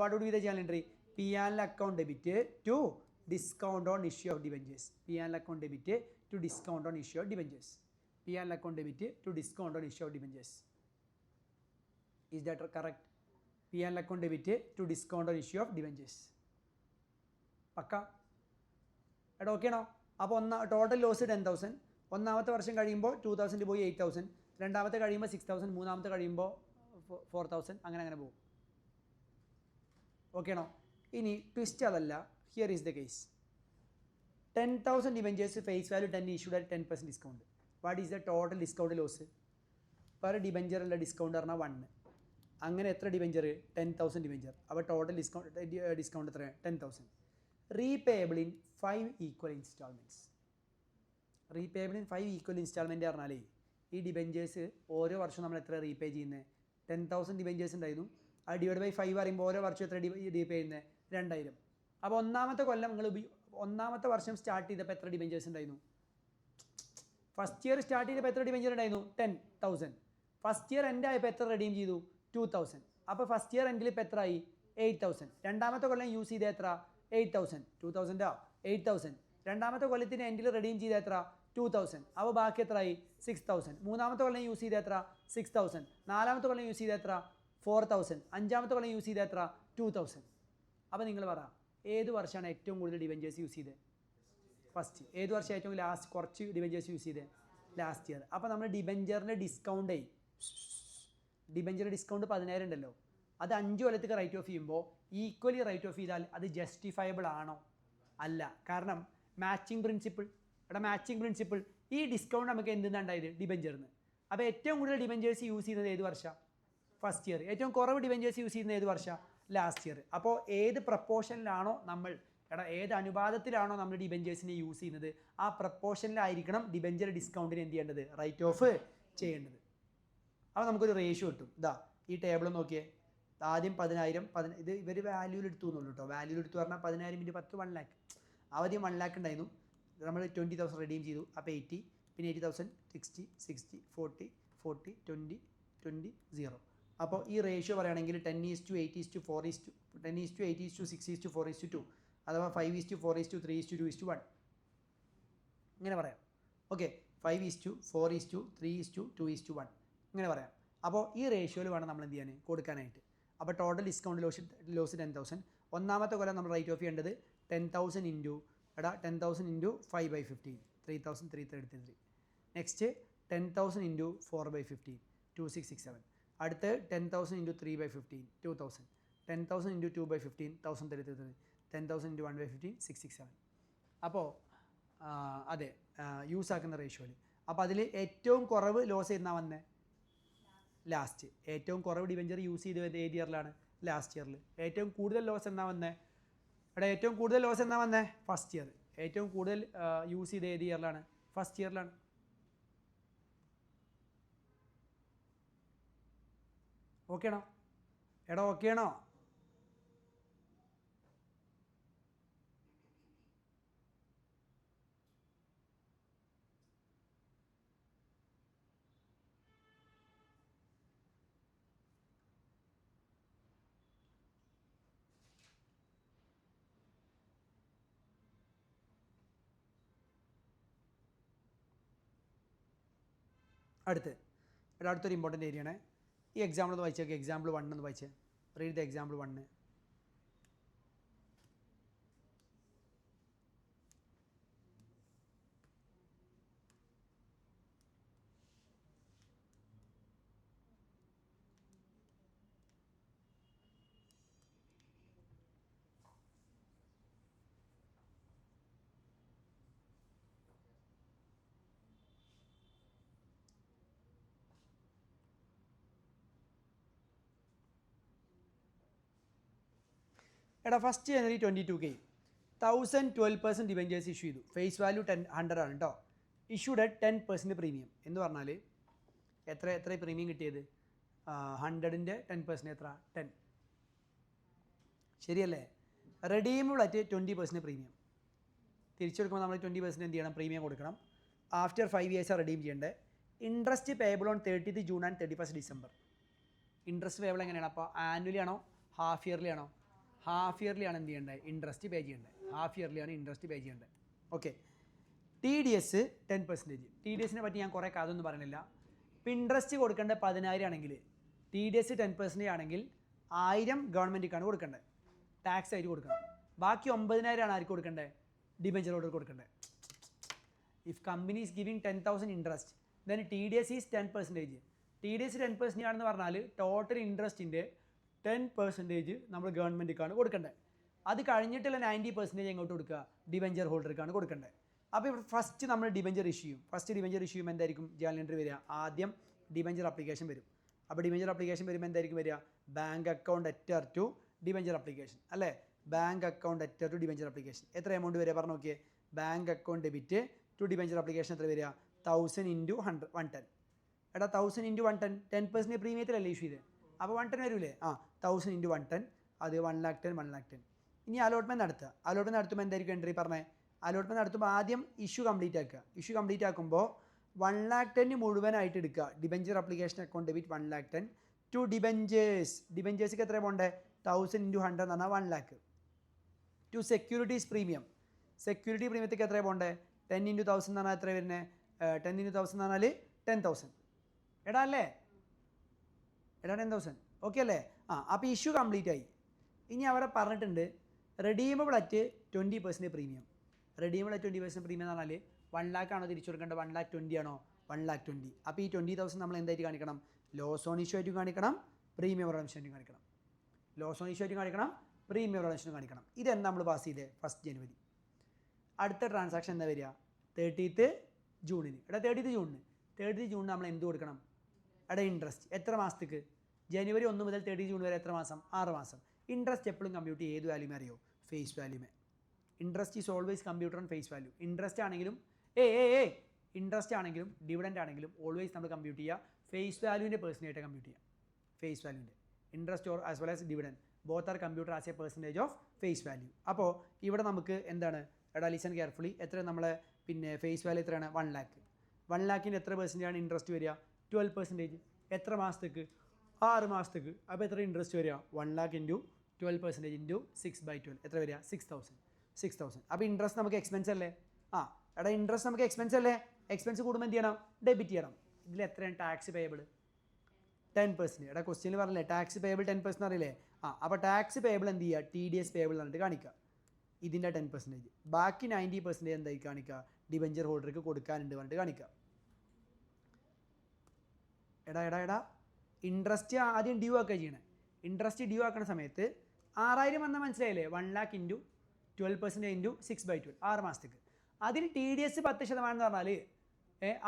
What would be the journal entry? P and L account debit to discount on issue of debentures. P and L account debit to discount on issue of debentures. Is that correct? P&L account debit to discount on issue of debentures. പക്ക എടാ okay ആണോ? അപ്പോൾ total loss 10,000. ഒന്നാമത്തെ വർഷം കഴിയുമ്പോൾ 2,000 പോയി 8,000, രണ്ടാമത്തെ കഴിയുമ്പോൾ 6,000, മൂന്നാമത്തെ കഴിയുമ്പോൾ 4,000, അങ്ങനെ പോകും. ഓക്കെ ആണോ? ഇനി ട്വിസ്റ്റ് അതല്ല, here is the case. 10,000 debentures face value 10 issued at 10% discount. What is the total discount loss? Per ഡിബഞ്ചറുള്ള ഡിസ്കൗണ്ട് പറഞ്ഞാൽ 1. അങ്ങനെ എത്ര ഡിബഞ്ചർ? 10,000 ഡിബഞ്ചർ. അപ്പോൾ ടോട്ടൽ ഡിസ്കൗണ്ട് എത്രയാണ്? 10,000. Repayable in 5 equal instalments. Repayable in 5 equal instalment പറഞ്ഞാലേ ഈ debentures ഓരോ വർഷം നമ്മൾ എത്ര റീപേ ചെയ്യുന്നത്? 10,000 ഡിബഞ്ചേഴ്സ് ഉണ്ടായിരുന്നു, അത് ഡിവൈഡ് ബൈ 5 പറയുമ്പോൾ ഓരോ വർഷം എത്ര റീപേ ചെയ്യുന്നത്? 2,000. അപ്പോൾ ഒന്നാമത്തെ കൊല്ലം നിങ്ങൾ ഒന്നാമത്തെ വർഷം സ്റ്റാർട്ട് ചെയ്തപ്പോൾ എത്ര ഡിബഞ്ചേഴ്സ് ഉണ്ടായിരുന്നു? ഫസ്റ്റ് ഇയർ സ്റ്റാർട്ട് ചെയ്തപ്പോൾ എത്ര ഡിബഞ്ചർ ഉണ്ടായിരുന്നു? 10,000. ഫസ്റ്റ് ഇയർ എൻഡ് ആയപ്പോൾ എത്ര റെഡീം ചെയ്തു? 2,000. അപ്പോൾ ഫസ്റ്റ് ഇയർ എൻഡിൽ ഇപ്പോൾ എത്രയായി? 8,000. രണ്ടാമത്തെ കൊല്ലം യൂസ് ചെയ്ത എത്ര? 8,000. 2,000 8,000. രണ്ടാമത്തെ കൊല്ലത്തിന് എൻഡിൽ റെഡീം ചെയ്ത എത്ര? 2,000. അപ്പോൾ ബാക്കി എത്രയായി? 6,000. മൂന്നാമത്തെ കൊല്ലം യൂസ് ചെയ്ത എത്ര? 6,000. നാലാമത്തെ കൊല്ലം യൂസ് ചെയ്ത എത്ര? 4,000. അഞ്ചാമത്തെ കൊല്ലം യൂസ് ചെയ്ത എത്ര? 2,000. അപ്പോൾ നിങ്ങൾ പറ, ഏത് വർഷമാണ് ഏറ്റവും കൂടുതൽ ഡിബഞ്ചേഴ്സ് യൂസ് ചെയ്തത്? ഫസ്റ്റ്. ഏത് വർഷം ഏറ്റവും ലാസ്റ്റ് കുറച്ച് ഡിബഞ്ചേഴ്സ് യൂസ് ചെയ്തത്? Last year. അപ്പോൾ നമ്മൾ ഡിബഞ്ചറിൻ്റെ ഡിസ്കൗണ്ടേ, ഡിബഞ്ചർ ഡിസ്കൗണ്ട് 10,000 ഉണ്ടല്ലോ, അത് 5 കൊല്ലത്തേക്ക് റൈറ്റ് ഓഫ് ചെയ്യുമ്പോൾ ഈക്വലി റൈറ്റ് ഓഫ് ചെയ്താൽ അത് ജസ്റ്റിഫയബിൾ ആണോ? അല്ല. കാരണം മാച്ചിങ് പ്രിൻസിപ്പിൾ. മാച്ചിങ് പ്രിൻസിപ്പിൾ, ഈ ഡിസ്കൗണ്ട് നമുക്ക് എന്തുണ്ടായത്? ഡിബഞ്ചറിന്. അപ്പോൾ ഏറ്റവും കൂടുതൽ ഡിബഞ്ചേഴ്സ് യൂസ് ചെയ്യുന്നത് ഏത് വർഷം? First year. ഏറ്റവും കുറവ് ഡിബഞ്ചേഴ്സ് യൂസ് ചെയ്യുന്നത് ഏത് വർഷം? Last year. അപ്പോൾ ഏത് പ്രപ്പോർഷനിലാണോ നമ്മൾ ഏത് അനുപാതത്തിലാണോ നമ്മൾ ഡിബഞ്ചേഴ്സിനെ യൂസ് ചെയ്യുന്നത്, ആ പ്രപ്പോർഷനിലായിരിക്കണം ഡിബഞ്ചർ ഡിസ്കൗണ്ടിന് എന്ത് ചെയ്യേണ്ടത്? റൈറ്റ് ഓഫ് ചെയ്യേണ്ടത്. അപ്പോൾ നമുക്കൊരു റേഷ്യോ കിട്ടും. ഇതാ ഈ ടേബിൾ നോക്കിയേ. ആദ്യം 10,000, ഇത് ഇവർ വാല്യൂവിൽ എടുത്തു എന്നുള്ളൂ കേട്ടോ. വാല്യൂവിൽ എടുത്തു പറഞ്ഞാൽ 10,000 × 10 1 lakh. ആദ്യം 1 lakh ഉണ്ടായിരുന്നു, നമ്മൾ 20,000 റെഡീം ചെയ്തു, അപ്പോൾ 80, പിന്നെ 80,000, 60, 60, 40, 40, 20, 20, 0. അപ്പോൾ ഈ റേഷ്യോ പറയുകയാണെങ്കിൽ 10:8:4, 10:8:6:4:2, അഥവാ 5:4:3:2:1 ഇങ്ങനെ പറയാം. ഓക്കെ, 5:4:3:2:1 ഇങ്ങനെ പറയാം. അപ്പോൾ ഈ റേഷ്യോയിൽ വേണം നമ്മൾ എന്ത് ചെയ്യാൻ? കൊടുക്കാനായിട്ട്. അപ്പോൾ ടോട്ടൽ ഡിസ്കൗണ്ട് ലോസ് 10,000. ഒന്നാമത്തെ കൊല്ലം നമ്മൾ റൈറ്റ് ഓഫ് ചെയ്യേണ്ടത് 10,000 ഇൻറ്റു 10,000 ഇൻറ്റു 5/15, 3,333. Next 10,000 into 4/15, 2,667. അടുത്ത് 10,000 ഇൻറ്റു 3/15, 2,000. 10,000 ഇൻറ്റു 2/15, 1,033. 10,000 ഇൻറ്റു 1/15, 667. അപ്പോൾ അതെ, യൂസ് ആക്കുന്ന റേഷ്യോയിൽ. അപ്പോൾ അതിൽ ഏറ്റവും കുറവ് ലോസ് എന്നാ വന്നത്? ലാസ്റ്റ്. ഏറ്റവും കുറവ് ഡിബഞ്ചർ യൂസ് ചെയ്തത് ഏത് ഇയറിലാണ്? ലാസ്റ്റ് ഇയറിൽ. ഏറ്റവും കൂടുതൽ ലോസ് എന്നാ വന്നത്? ഏറ്റവും കൂടുതൽ ലോസ് എന്നാ വന്നത്? First year. ഏറ്റവും കൂടുതൽ യൂസ് ചെയ്ത ഏത് ഇയറിലാണ്? ഫസ്റ്റ് ഇയറിലാണ്. ഓക്കെ ആണോ? ഓക്കെ ആണോ? അടുത്തൊരു ഇമ്പോർട്ടൻ്റ് ഏരിയ ആണ്. ഈ എക്സാമ്പിൾ ഒന്ന് വായിച്ചേക്ക്. എക്സാമ്പിൾ 1 ഒന്ന് വായിച്ചേ. Read the example 1. First January 22K 1,012% debentures issue ചെയ്തു. ഫേസ് വാല്യൂ 100 ആണ് കേട്ടോ. Issued at 10% premium. എന്ന് പറഞ്ഞാൽ എത്ര പ്രീമിയം കിട്ടിയത്? 100ൻ്റെ 10% എത്ര? 10. ശരിയല്ലേ? Redeemable at 20% premium. തിരിച്ചെടുക്കുമ്പോൾ നമ്മൾ 20% എന്ത് ചെയ്യണം? പ്രീമിയം കൊടുക്കണം. ആഫ്റ്റർ 5 years റെഡീം ചെയ്യേണ്ടത്. Interest payable on 30th June and 31st December. Interest payable എങ്ങനെയാണ്? അപ്പോൾ ആനുവലി ആണോ ഹാഫ് ഇയർലി ആണോ? ഹാഫ് ഇയർലി ആണ് എന്ത് ചെയ്യേണ്ടത്? ഇൻട്രസ്റ്റ് പേ ചെയ്യേണ്ടത്. ഹാഫ് ഇയർലി ആണ് ഇൻട്രസ്റ്റ് പേ ചെയ്യേണ്ടത്. ഓക്കെ. TDS 10%. TDSനെ പറ്റി ഞാൻ കുറേ അതൊന്നും പറയുന്നില്ല. ഇപ്പോൾ ഇൻട്രസ്റ്റ് കൊടുക്കേണ്ടത് 10,000 ആണെങ്കിൽ TDS 10% ആണെങ്കിൽ 1000 ഗവൺമെൻറ്റിക്കാണ് കൊടുക്കേണ്ടത്, ടാക്സ് ആയിട്ട് കൊടുക്കണം. ബാക്കി 9000 ആണ് ആർക്ക് കൊടുക്കേണ്ടത്? ഡിബഞ്ചർ ഹോൾഡർ കൊടുക്കേണ്ടത്. If company is giving 10,000 interest then TDS is 10%. TDS 10% ആണെന്ന് പറഞ്ഞാൽ ടോട്ടൽ ഇൻട്രസ്റ്റിൻ്റെ 10% നമ്മൾ ഗവൺമെൻറ്റിക്കാണ് കൊടുക്കേണ്ടത്. അത് കഴിഞ്ഞിട്ടുള്ള 90% എങ്ങോട്ട് കൊടുക്കുക? ഡിബഞ്ചർ ഹോൾഡർക്കാണ് കൊടുക്കേണ്ടത്. അപ്പോൾ ഇവിടെ ഫസ്റ്റ് നമ്മൾ ഡിബഞ്ചർ ഇഷ്യൂ ചെയ്യും. ഫസ്റ്റ് ഡിബഞ്ചർ ഇഷ്യൂ ചെയ്യുമ്പോൾ എന്തായിരിക്കും ജേണൽ എൻട്രി വരിക? ആദ്യം ഡിബഞ്ചർ അപ്ലിക്കേഷൻ വരും. അപ്പോൾ ഡിബഞ്ചർ അപ്ലിക്കേഷൻ വരുമ്പോൾ എന്തായിരിക്കും വരിക? Bank account എറ്റർ to debenture application അല്ലേ? Bank account എറ്റർ to debenture application. എത്ര എമൗണ്ട് വരിക പറഞ്ഞു നോക്കിയേ? Bank account debit to debenture application എത്ര വരിക? 1000 × 110. എടാ 1000 × 110 10% പ്രീമിയത്തിലല്ലേ ഇഷ്യൂ ചെയ്തത്? അപ്പോൾ 110 വരൂലേ? 1000 × 110 അത് 1,10,000 1,10,000. ഇനി അലോട്ട്മെൻറ്റ് നടത്തുക. അലോട്ട്മെൻറ്റ് നടത്തുമ്പോൾ എന്തായിരിക്കും എൻട്രി പറഞ്ഞത്? അലോട്ട്മെൻറ്റ് നടത്തുമ്പോൾ ആദ്യം ഇഷ്യൂ കംപ്ലീറ്റ് ആക്കുക. ഇഷ്യൂ കംപ്ലീറ്റ് ആക്കുമ്പോൾ 1,10,000 മുഴുവനായിട്ട് എടുക്കുക. Debenture application account debit 1,10,000 to debentures. ഡിബഞ്ചേഴ്സിക്ക് എത്ര പോകണ്ടേ? 1000 × 100 എന്ന് പറഞ്ഞാൽ 1,00,000. To securities premium. സെക്യൂരിറ്റി പ്രീമിയത്തേക്ക് എത്ര പോകണ്ടേ? 10 × 1000 എന്ന് പറഞ്ഞാൽ എത്ര വരുന്നത്? 10 × 1000 എന്ന് പറഞ്ഞാൽ 10,000. എടാ അല്ലേ? എടാ 10,000 ഓക്കെ അല്ലേ? അപ്പോൾ ഇഷ്യൂ കംപ്ലീറ്റ് ആയി. ഇനി അവിടെ പറഞ്ഞിട്ടുണ്ട് redeemable at 20% premium. Redeemable at 20% premium എന്ന് പറഞ്ഞാൽ 1,00,000 ആണോ തിരിച്ചു കൊടുക്കേണ്ടത്? 1,20,000 ആണോ? 1,20,000. അപ്പോൾ ഈ 20,000 നമ്മൾ എന്തായിട്ട് കാണിക്കണം? ലോസ് ഓൺ ഇഷ്യൂ ആയിട്ട് കാണിക്കണം, പ്രീമിയം റിഡംഷൻ ആയിട്ട് കാണിക്കണം. ലോസ് ഓൺ ഇഷ്യൂ ആയിട്ട് കാണിക്കണം, പ്രീമിയം റിഡംഷൻ കാണിക്കണം. ഇതെന്താ നമ്മൾ പാസ് ചെയ്തത്? 1 ജനുവരി. അടുത്ത ട്രാൻസാക്ഷൻ എന്താ വരിക? 30th ജൂണിന്. എടാ 30th ജൂണിന് നമ്മൾ എന്ത് കൊടുക്കണം? എടാ ഇൻട്രസ്റ്റ്. എത്ര മാസത്തേക്ക്? ജനുവരി 1 മുതൽ 30 ജൂൺ വരെ എത്ര മാസം? 6 മാസം. ഇൻട്രസ്റ്റ് എപ്പോഴും കമ്പ്യൂട്ട് ഏത് വാല്യൂമേ അറിയോ? ഫേസ് വാല്യൂമേ. Interest is always computer on face value. Interest ആണെങ്കിലും ഇൻട്രസ്റ്റ് ആണെങ്കിലും ഡിവിഡൻഡ് ആണെങ്കിലും ഓൾവേസ് നമ്മൾ കമ്പ്യൂട്ട് ചെയ്യുക ഫേസ് വാല്യൂവിൻ്റെ പേഴ്സൻ്റേജ് കമ്പ്യൂട്ട് ചെയ്യുക. ഫേസ് വാല്യൂവിൻ്റെ interest or as well as dividend both are computer as a percentage of face value. അപ്പോൾ ഇവിടെ നമുക്ക് എന്താണ്? എടാ ലിസൺ കെയർഫുള്ളി. എത്ര നമ്മളെ പിന്നെ ഫേസ് വാല്യൂ എത്രയാണ്? 1,00,000. 1,00,000 എത്ര പെർസെൻറ്റേജ് ആണ് ഇൻട്രസ്റ്റ് വരിക? 12%. എത്ര മാസത്തേക്ക്? 6 മാസത്തേക്ക്. അപ്പോൾ എത്ര ഇൻട്രസ്റ്റ് വരിക? 1,00,000 × 12% × 6/12 എത്ര വരിക? 6,000. അപ്പോൾ ഇൻട്രസ്റ്റ് നമുക്ക് എക്സ്പെൻസ് അല്ലേ? എടാ ഇൻട്രസ്റ്റ് നമുക്ക് എക്സ്പെൻസ് അല്ലേ? എക്സ്പെൻസ് കൂടുമ്പോൾ എന്ത് ചെയ്യണം? ഡെബിറ്റ് ചെയ്യണം. ഇതിൽ എത്രയാണ് ടാക്സ് പേയബിൾ? 10%. എടാ ക്വസ്റ്റ്യനിൽ പറഞ്ഞില്ലേ ടാക്സ് പേയബിൾ 10% അറിയില്ലേ? അപ്പോൾ ടാക്സ് പേയബിൾ എന്ത് ചെയ്യുക? TDS പേയബിൾ എന്നിട്ട് കാണിക്കുക. ഇതിൻ്റെ 10%. ബാക്കി 90% എന്തായി കാണിക്കുക? ഡിബഞ്ചർ ഹോൾഡർക്ക് കൊടുക്കാനുണ്ട് പറഞ്ഞിട്ട് കാണിക്കുക. എടാ ഇൻട്രസ്റ്റ് ആദ്യം ഡ്യൂ ആക്കുക ചെയ്യണേ. ഇൻട്രസ്റ്റ് ഡ്യൂ ആക്കുന്ന സമയത്ത് 6,000 വന്നാൽ മനസ്സിലായില്ലേ? 1,00,000 × 12% × 6/12 6 മാസത്തേക്ക്. അതിൽ TDS 10% എന്ന് പറഞ്ഞാൽ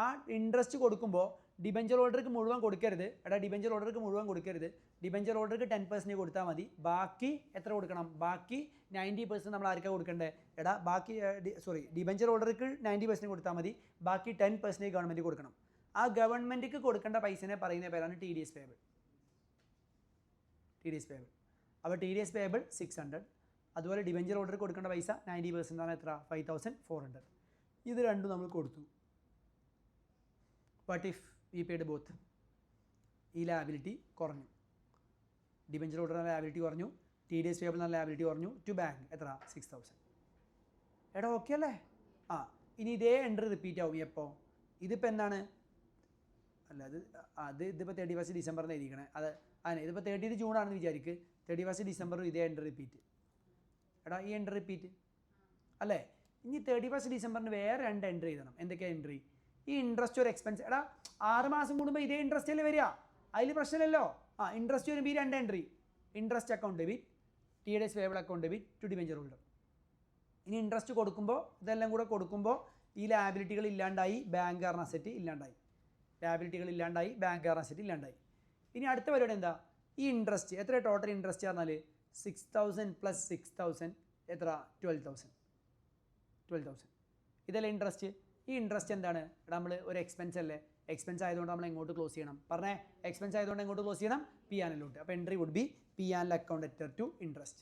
ആ ഇൻട്രസ്റ്റ് കൊടുക്കുമ്പോൾ ഡിബഞ്ചർ ഹോൾഡർക്ക് മുഴുവൻ കൊടുക്കരുത്. എടാ ഡിബഞ്ചർ ഹോൾഡർക്ക് മുഴുവൻ കൊടുക്കരുത്. ഡിബഞ്ചർ ഹോൾഡർക്ക് 10% കൊടുത്താൽ മതി. ബാക്കി എത്ര കൊടുക്കണം? ബാക്കി 90% നമ്മൾ ആർക്കാണ് കൊടുക്കേണ്ടത്? എടാ ബാക്കി ഡിബഞ്ചർ ഹോൾഡർക്ക് 90% കൊടുത്താൽ മതി. ബാക്കി 10% ഗവൺമെൻറ് കൊടുക്കണം. ആ ഗവൺമെൻറ്റിക്ക് കൊടുക്കേണ്ട പൈസനെ പറയുന്ന പേരാണ് TDS പേയബിൾ. അപ്പോൾ TDS പേയബിൾ 600. അതുപോലെ ഡിബഞ്ചർ ഹോൾഡർക്ക് കൊടുക്കേണ്ട പൈസ 90% ആണ് എത്ര? 5,400. ഇത് രണ്ടും നമ്മൾ കൊടുത്തു. What if we paid both? ഈ ലാബിലിറ്റി കുറഞ്ഞു. ഡിബഞ്ചർ ഹോൾഡർ ലാബിലിറ്റി കുറഞ്ഞു, TDS പേയബിൾ എന്ന ലാബിലിറ്റി കുറഞ്ഞു. ടു ബാങ്ക് എത്ര? 6,000. എടാ ഓക്കെ അല്ലേ? ഇനി ഇതേ എൻട്രി റിപ്പീറ്റ് ആവും എപ്പോൾ? ഇതിപ്പോൾ എന്താണ്? അല്ല ഇതിപ്പോൾ 31 ഡിസംബറിന് എഴുതിക്കണേ. ഇതിപ്പോൾ 30 ജൂൺ ആണെന്ന് വിചാരിക്ക്. 31 ഡിസംബറിൽ ഇതേ എൻട്രി റിപ്പീറ്റ്. എടാ ഈ എൻട്രി റിപ്പീറ്റ് അല്ലേ? ഇനി 31 ഡിസംബറിന് വേറെ 2 എൻട്രി എഴുതണം. എന്തൊക്കെയാണ് എൻട്രി? ഈ ഇൻട്രസ്റ്റ് ഒരു എക്സ്പെൻസ്. എടാ 6 മാസം കൂടുമ്പോൾ ഇതേ ഇൻട്രസ്റ്റ് അല്ലേ വരിക? അതിൽ പ്രശ്നമില്ലല്ലോ. ഇൻട്രസ്റ്റ് വരുമ്പോൾ ഈ 2 entry. Interest account debit, TDS payable account debit to debenture holder. ഇനി ഇൻട്രസ്റ്റ് കൊടുക്കുമ്പോൾ ഇതെല്ലാം കൂടെ കൊടുക്കുമ്പോൾ ഈ ലാബിലിറ്റികൾ ഇല്ലാണ്ടായി, ബാങ്ക് കാരണ അസറ്റ് ഇല്ലാണ്ടായി. ഇനി അടുത്ത പരിപാടി എന്താ? ഈ ഇൻട്രസ്റ്റ് എത്ര? ടോട്ടൽ ഇൻട്രസ്റ്റ് പറഞ്ഞാൽ 6,000 + 6,000 എത്ര? 12,000. ഇതല്ലേ ഇൻട്രസ്റ്റ്? ഈ ഇൻട്രസ്റ്റ് എന്താണ്? നമ്മൾ ഒരു എക്സ്പെൻസ് അല്ലേ? എക്സ്പെൻസ് ആയതുകൊണ്ട് നമ്മൾ എങ്ങോട്ട് ക്ലോസ് ചെയ്യണം? പറഞ്ഞേ. എക്സ്പെൻസ് ആയതുകൊണ്ട് എങ്ങോട്ട് ക്ലോസ് ചെയ്യണം? P&L. അപ്പോൾ entry would be P&L account എറ്റർ to interest.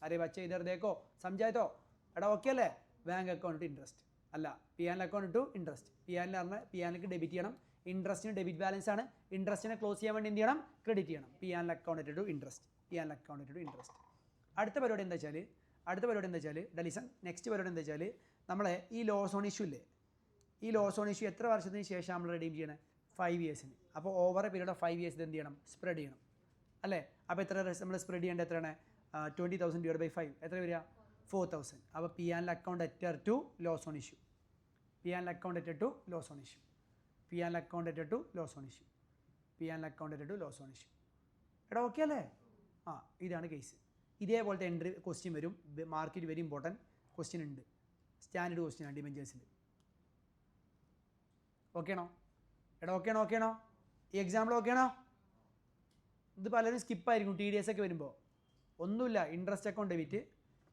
അരെ ബच्चे इधर देखो समझाए എടാ ഓക്കെ അല്ലേ? ബാങ്ക് അക്കൗണ്ട് ടു ഇൻട്രസ്റ്റ് അല്ല, P&L അക്കൗണ്ട് ടു ഇൻട്രസ്റ്റ്. P&Lക്ക് ഡെബിറ്റ് ചെയ്യണം. ഇൻട്രസ്റ്റിന് ഡെബിറ്റ് ബാലൻസ് ആണ്. ഇൻട്രസ്റ്റിനെ ക്ലോസ് ചെയ്യാൻ വേണ്ടി എന്ത് ചെയ്യണം? ക്രെഡിറ്റ് ചെയ്യണം. P&L account to interest. അടുത്ത പരിപാടി എന്താ വെച്ചാൽ ഡെലിസൺ നെക്സ്റ്റ് പരിപാടി എന്താ വെച്ചാൽ നമ്മളെ ഈ ലോസ് ഓൺ ഇഷ്യൂ ഇല്ലേ? ഈ ലോസ് ഓൺ ഇഷ്യൂ എത്ര വർഷത്തിന് ശേഷം നമ്മൾ റെഡീം ചെയ്യണേ? 5 ഇയേഴ്സിന്. അപ്പോൾ over a period of 5 years എന്ത് ചെയ്യണം? സ്പ്രെഡ് ചെയ്യണം. അല്ലേ? അപ്പോൾ എത്ര നമ്മൾ സ്പ്രെഡ് ചെയ്യേണ്ടത് എത്രയാണ്? 20,000 ഡിവൈഡ് ബൈ 5 എത്ര വരിക? 4,000. അപ്പോൾ P and account debtor to loss on issue. P and account debtor to loss on issue. P and account debtor to loss on issue. P and account debtor to loss on issue. എടാ okay അല്ലേ? ഇതാണ് case. ഇതേപോലത്തെ entry question വരും. Market very important question ഉണ്ട്. Standard question ആണ് ഡിബെഞ്ചേഴ്സിൽ. Okay ആണോ? എടാ ഓക്കെ ആണോ? ഈ എക്സാമ്പിൾ ഓക്കെ ആണോ? ഇത് പലരും സ്കിപ്പായിരിക്കും ടി ഡി എസ് ഒക്കെ വരുമ്പോൾ. ഒന്നുമില്ല, ഇൻട്രസ്റ്റ് അക്കൗണ്ട് ഡെബിറ്റ്,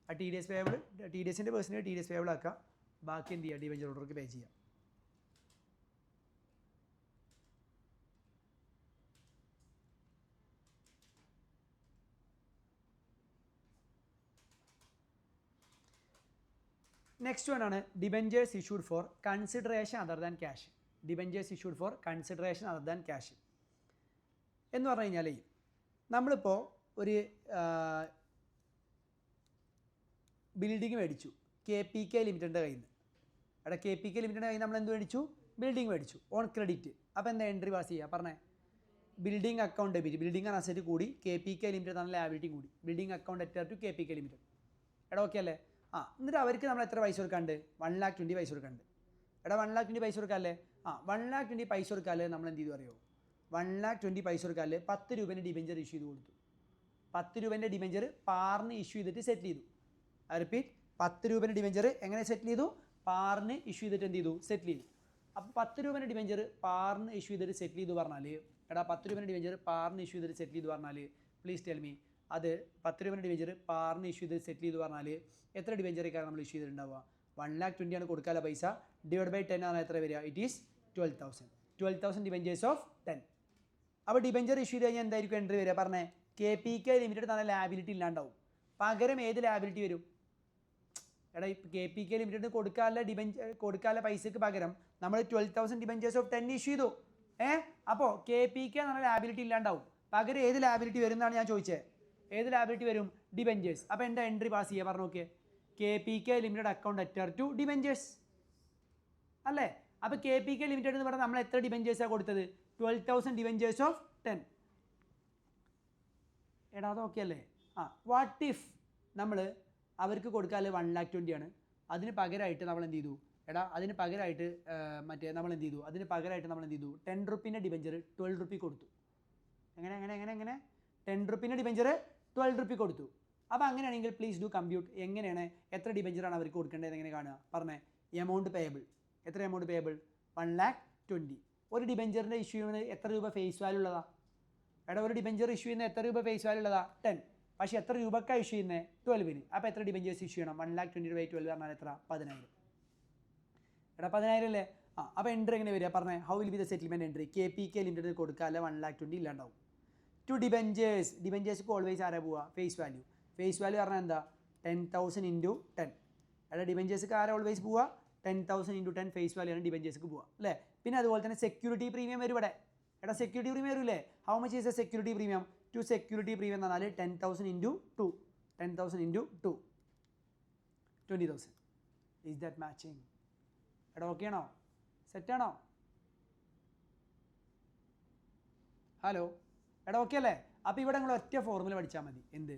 ആ T D S payable, T D എസിൻ്റെ personal T D S payable ആക്കുക, ബാക്കി എന്ത് ചെയ്യുക? ഡിബെഞ്ചർ ഓർഡർക്ക് പേ ചെയ്യാം. നെക്സ്റ്റ് വൺ ആണ് debentures issued for consideration other than cash. Debentures issued for consideration other than cash എന്ന് പറഞ്ഞു കഴിഞ്ഞാൽ, നമ്മളിപ്പോൾ ഒരു ബിൽഡിംഗ് മേടിച്ചു KPK ലിമിറ്റഡിൻ്റെ കയ്യിൽ നിന്ന്. അവിടെ KPK ലിമിറ്റഡിൻ്റെ കയ്യിൽ നമ്മൾ എന്ത് മേടിച്ചു? ബിൽഡിംഗ് മേടിച്ചു ഓൺ ക്രെഡിറ്റ്. അപ്പോൾ എന്താ എൻട്രി പാസ് ചെയ്യുക? പറഞ്ഞേ. Building account debit. Building and asset കൂടി, KPK ലിമിറ്റഡ് ആണ് ലാബിലിറ്റി കൂടി. Building account debtor to KPK limited. എടാ ഓക്കെ അല്ലേ? എന്നിട്ട് അവർക്ക് നമ്മൾ എത്ര പൈസ കൊടുക്കാണ്ട്? 1,20,000 പൈസ കൊടുക്കാണ്ട്. എടാ 1,20,000 പൈസ കൊടുക്കാല്ലേ? 1,20,000 പൈസ കൊടുക്കാല്ലേ നമ്മൾ എന്ത് ചെയ്തു അറിയോ? 1,20,000 പൈസ കൊടുക്കാല്ലേ 10 രൂപേൻ്റെ ഡിബെഞ്ചർ ഇഷ്യൂ ചെയ്ത് കൊടുത്തു. 10 രൂപേൻ്റെ ഡിബെഞ്ചർ പാറിന് ഇഷ്യൂ ചെയ്തിട്ട് സെറ്റിൽ ചെയ്തു. റിപ്പീറ്റ്, 10 രൂപേൻ്റെ ഡിബെഞ്ചർ എങ്ങനെ സെറ്റിൽ ചെയ്തു? പാറിന് ഇഷ്യൂ ചെയ്തിട്ട് എന്ത് ചെയ്തു? സെറ്റിൽ ചെയ്തു. അപ്പോൾ 10 രൂപേൻ്റെ ഡിബെഞ്ചർ പാറിന് ഇഷ്യൂ ചെയ്തിട്ട് സെറ്റിൽ ചെയ്തു പറഞ്ഞാൽ, എടാ 10 രൂപേൻ്റെ ഡിബെഞ്ചർ പാറിന് ഇഷ്യൂ ചെയ്തിട്ട് സെറ്റിൽ ചെയ്തു പറഞ്ഞാൽ, പ്ലീസ് ടെൽ മീ, അത് 10 രൂപേൻ്റെ ഡിബെഞ്ചർ പാറിന് ഇഷ്യൂ ചെയ്ത് സെറ്റിൽ ചെയ്തു പറഞ്ഞാൽ എത്ര ഡിബെഞ്ചറേക്കാണ് നമ്മൾ ഇഷ്യൂ ചെയ്തിട്ടുണ്ടാവുക? 1,20,000 ആണ് കൊടുക്കാനുള്ള പൈസ. ഡിവൈഡ് ബൈ 10 ആണ് എത്ര വരിക? It is 12,000. 12,000 debentures of 10. അപ്പോൾ ഡിബെഞ്ചർ ഇഷ്യൂ ചെയ്ത് കഴിഞ്ഞാൽ എന്തായിരിക്കും എൻട്രി വരിക? പറഞ്ഞേ. KPK ലിമിറ്റഡ് തന്നെ ലാബിലിറ്റി ഇല്ലാണ്ടാവും. പകരം ഏത് ലാബിലിറ്റി വരും? എടാ KPK ലിമിറ്റഡ് കൊടുക്കാനുള്ള പൈസക്ക് പകരം നമ്മൾ 12,000 ഡിബെഞ്ചേഴ്സ് ഓഫ് 10 ഇഷ്യൂ ചെയ്തു. അപ്പോൾ KPK എന്നുള്ള ലാബിലിറ്റി ഇല്ലാണ്ടാവും. പകരം ഏത് ലാബിലിറ്റി വരും എന്നാണ് ഞാൻ ചോദിച്ചത്. ഏത് ലാബിലിറ്റി വരും? ഡിബെഞ്ചേഴ്സ്. അപ്പോൾ എൻ്റെ എൻട്രി പാസ് ചെയ്യുക. പറഞ്ഞു നോക്കിയേ. KPK limited account debtor to debentures അല്ലേ? അപ്പോൾ KPK ലിമിറ്റഡ് എന്ന് പറഞ്ഞാൽ നമ്മൾ എത്ര ഡിബെഞ്ചേഴ്സാണ് കൊടുത്തത്? 12,000 ഡിബെഞ്ചേഴ്സ് ഓഫ് 10. എടാ അത് ഓക്കെ അല്ലേ? വാട്ട് ഇഫ് നമ്മൾ അവർക്ക് കൊടുക്കാതെ 1,20,000 ആണ്. അതിന് പകരമായിട്ട് നമ്മൾ എന്ത് ചെയ്തു? എടാ അതിന് പകരമായിട്ട് നമ്മൾ എന്ത് ചെയ്തു? 10 റുപ്പീൻ്റെ ഡിബെഞ്ചർ 12 റുപ്പി കൊടുത്തു. എങ്ങനെ 10 റുപ്പീൻ്റെ ഡിബെഞ്ചർ 12 റുപ്പി കൊടുത്തു. അപ്പോൾ അങ്ങനെയാണെങ്കിൽ പ്ലീസ് ഡു കമ്പ്യൂട്ട്. എങ്ങനെയാണ് എത്ര ഡിബെഞ്ചറാണ് അവർക്ക് കൊടുക്കേണ്ടത്? എങ്ങനെ കാണുക? പറഞ്ഞേ. Amount payable. എത്ര എമൗണ്ട് പേയബിൾ? 1,20,000. ഒരു ഡിബെഞ്ചറിൻ്റെ ഇഷ്യൂവിന് എത്ര രൂപ ഫേസ് വാല്യൂ ഉള്ളതാ? എടാ ഒരു ഡിബെഞ്ചർ ഇഷ്യൂ ചെയ്യുന്ന എത്ര രൂപ ഫേസ് വാല്യൂ ഉള്ളതാ? 10. പക്ഷേ എത്ര രൂപക്കാണ് ഇഷ്യൂ ചെയ്യുന്നത്? 12. അപ്പോൾ എത്ര ഡിബെഞ്ചേഴ്സ് ഇഷ്യൂ ചെയ്യണം? 1,20,000 പറഞ്ഞാൽ എത്ര? 10,000. എടാ 10,000 അല്ലേ? അപ്പോൾ എൻട്രി എങ്ങനെ വരിക? പറഞ്ഞേ. How will be the settlement entry? KPK limited കൊടുക്കാതെ 1,20,000 ഇല്ലാണ്ടാവും. To debentures. ഡിബെഞ്ചേഴ്സ്ക്ക് ഓൾവേസ് ആരാ പോവുക? Face value. ഫേസ് വാല്യൂ പറഞ്ഞാൽ എന്താ? 10,000 ഇൻറ്റു 10. എടാ ഡിബെഞ്ചേഴ്സ്ക്ക് ആരാ ഓൾവേസ് പോവുക? 10,000 ഇൻറ്റു 10 ഫേസ് വാല്യൂ ആണ് ഡിബെഞ്ചേഴ്സ്ക്ക് പോവുക അല്ലേ? പിന്നെ അതുപോലെ തന്നെ സെക്യൂരിറ്റി പ്രീമിയം വരും ഇവിടെ. എടാ സെക്യൂരിറ്റി പ്രീമിയം വരില്ലേ? How much is a security premium? Two security premium എന്ന് പറഞ്ഞാൽ 10,000 into 2. 10,000 into 2 20,000. Is that matching? എടാ ഓക്കെ ആണോ? സെറ്റാണോ? ഹലോ എടാ ഓക്കെ അല്ലേ? അപ്പോൾ ഇവിടെ നിങ്ങൾ ഒറ്റ ഫോർമുല പഠിച്ചാൽ മതി. എന്ത്?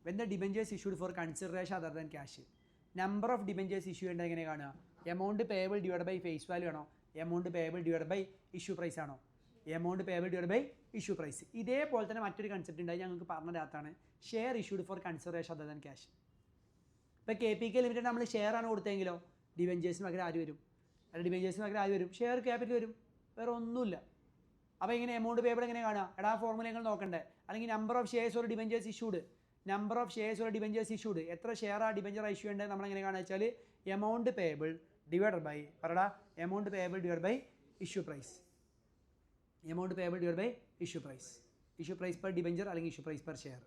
When the debentures issued for consideration other than cash. Number of debentures issue ചെയ്യേണ്ടത് എങ്ങനെ കാണുക? Amount payable divide by face value ആണോ? Amount payable divide by issue price ആണോ? Amount payable divide by issue price. ഇതേപോലെ തന്നെ മറ്റൊരു concept ഉണ്ടായി ഞങ്ങൾക്ക് പറഞ്ഞതിനകത്താണ് share issued for consideration other than cash. ഇപ്പോൾ KPK ലിമിറ്റഡ് നമ്മൾ ഷെയർ ആണ് കൊടുത്തെങ്കിലോ ഡിബെഞ്ചേഴ്സിന് പകരം ആര് വരും? അല്ല ഡിബെഞ്ചേഴ്സിന് പകരം ആര് വരും? ഷെയർ ക്യാപിറ്റൽ വരും. വേറെ ഒന്നുമില്ല. അപ്പോൾ ഇങ്ങനെ എമൗണ്ട് പേയബിൾ എങ്ങനെ കാണുക? എടാ ആ ഫോർമുല നിങ്ങൾ നോക്കണ്ടേ? അല്ലെങ്കിൽ നമ്പർ ഓഫ് ഷെയർസ് ഒരു debentures issued. Number of shares ഒരു ഡിബെഞ്ചേഴ്സ് ഇഷ്യൂഡ്. എത്ര ഷെയർ ആ ഡിബെഞ്ചർ ഇഷ്യൂ ഉണ്ട് നമ്മളെങ്ങനെ കാണുക വെച്ചാൽ എമൗണ്ട് പേയബിൾ ഡിവൈഡ് ബൈ പറടാ amount payable divide by issue price. Amount payable divide by issue price. Issue price per debenture അല്ലെങ്കിൽ issue price per share.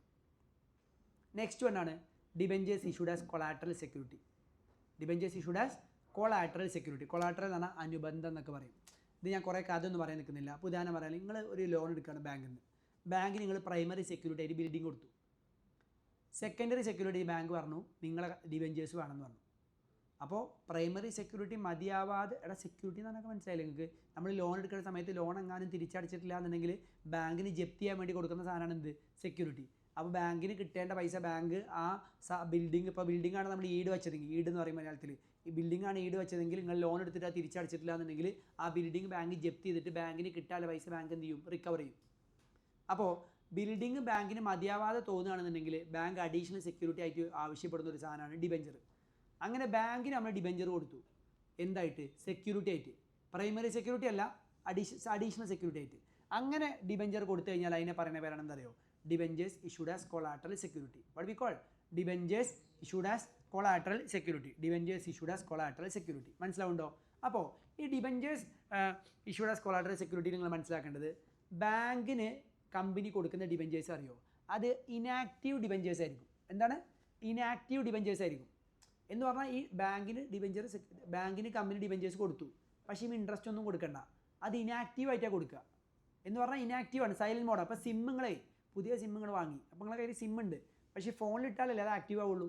Next one ആണ് debentures issued as collateral security. Debentures issued as collateral security. Collateral എന്ന് പറഞ്ഞാൽ അനുബന്ധം എന്നൊക്കെ പറയും. ഇത് ഞാൻ കുറേ കഥ ഒന്നും പറയാൻ നിൽക്കുന്നില്ല. അപ്പോൾ ഉദാഹരണം പറയാൻ, നിങ്ങൾ ഒരു ലോൺ എടുക്കുകയാണ് ബാങ്കിൽ നിന്ന്. ബാങ്കിന് നിങ്ങൾ പ്രൈമറി സെക്യൂരിറ്റി ആയിട്ട് ബിൽഡിംഗ് കൊടുത്തു. സെക്കൻഡറി സെക്യൂരിറ്റി ബാങ്ക് പറഞ്ഞു നിങ്ങളെ ഡിബെഞ്ചേഴ്സ് വേണമെന്ന് പറഞ്ഞു. അപ്പോൾ പ്രൈമറി സെക്യൂരിറ്റി മതിയാവാതെ സെക്യൂരിറ്റി എന്ന് പറഞ്ഞാൽ മനസ്സിലായില്ല നിങ്ങൾക്ക്. നമ്മൾ ലോൺ എടുക്കുന്ന സമയത്ത് ലോൺ എങ്ങാനും തിരിച്ചടച്ചിട്ടില്ല എന്നുണ്ടെങ്കിൽ ബാങ്കിന് ജപ്തി ചെയ്യാൻ വേണ്ടി കൊടുക്കുന്ന സാധനമാണ് എന്ത്, സെക്യൂരിറ്റി. അപ്പോൾ ബാങ്കിന് കിട്ടേണ്ട പൈസ ബാങ്ക് ആ ബിൽഡിംഗ്, ഇപ്പോൾ ബിൽഡിംഗ് ആണ് നമ്മൾ ഈട് വെച്ചതെങ്കിൽ, ഈട് എന്ന് പറയും മലയാളത്തിൽ, ഈ ബിൽഡിംഗ് ആണ് ഈട് വെച്ചതെങ്കിൽ നിങ്ങൾ ലോൺ എടുത്തിട്ട് അത് തിരിച്ചടച്ചിട്ടില്ല എന്നുണ്ടെങ്കിൽ ആ ബിൽഡിംഗ് ബാങ്ക് ജപ്തി ചെയ്തിട്ട് ബാങ്കിന് കിട്ടാനുള്ള പൈസ ബാങ്ക് എന്ത് ചെയ്യും, റിക്കവർ ചെയ്യും. അപ്പോൾ ബിൽഡിംഗ് ബാങ്കിന് മതിയാവാതെ തോന്നുകയാണെന്നുണ്ടെങ്കിൽ ബാങ്ക് അഡീഷണൽ സെക്യൂരിറ്റി ആയിട്ട് ആവശ്യപ്പെടുന്ന ഒരു സാധനമാണ് ഡിബെഞ്ചർ. അങ്ങനെ ബാങ്കിന് നമ്മൾ ഡിബെഞ്ചർ കൊടുത്തു, എന്തായിട്ട്, സെക്യൂരിറ്റി ആയിട്ട്. പ്രൈമറി സെക്യൂരിറ്റി അല്ല, അഡീഷണൽ സെക്യൂരിറ്റി ആയിട്ട്. അങ്ങനെ ഡിബെഞ്ചർ കൊടുത്തു കഴിഞ്ഞാൽ അതിനെ പറയുന്ന പേരാണ് എന്താ അറിയോ, debentures issued as collateral security. What we call debentures issued as collateral security. Debentures issued as collateral security. മനസ്സിലാവുണ്ടോ? അപ്പോൾ ഈ debentures issued as collateral security നിങ്ങൾ മനസ്സിലാക്കേണ്ടത്, ബാങ്കിന് കമ്പനി കൊടുക്കുന്ന ഡിബെഞ്ചേഴ്സ് അറിയോ, അത് ഇനാക്റ്റീവ് ഡിബെഞ്ചേഴ്സ് ആയിരിക്കും. എന്താണ്, ഇനാക്റ്റീവ് ഡിബെഞ്ചേഴ്സ് ആയിരിക്കും. എന്ന് പറഞ്ഞാൽ ഈ ബാങ്കിന് കമ്പനി ഡിബെഞ്ചേഴ്സ് കൊടുത്തു, പക്ഷേ ഈ ഇൻട്രസ്റ്റ് ഒന്നും കൊടുക്കണ്ട, അത് ഇനാക്റ്റീവ് ആയിട്ടാണ് കൊടുക്കുക. എന്ന് പറഞ്ഞാൽ ഇനാക്റ്റീവാണ്, സൈലൻറ്റ് മോഡ്. അപ്പോൾ സിമ്മുകളെ പുതിയ സിമ്മുകൾ വാങ്ങി, അപ്പോൾ നിങ്ങളുടെ കയ്യിൽ സിം ഉണ്ട്, പക്ഷേ ഫോണിലിട്ടാലല്ലേ അത് ആക്റ്റീവ് ആവുള്ളൂ,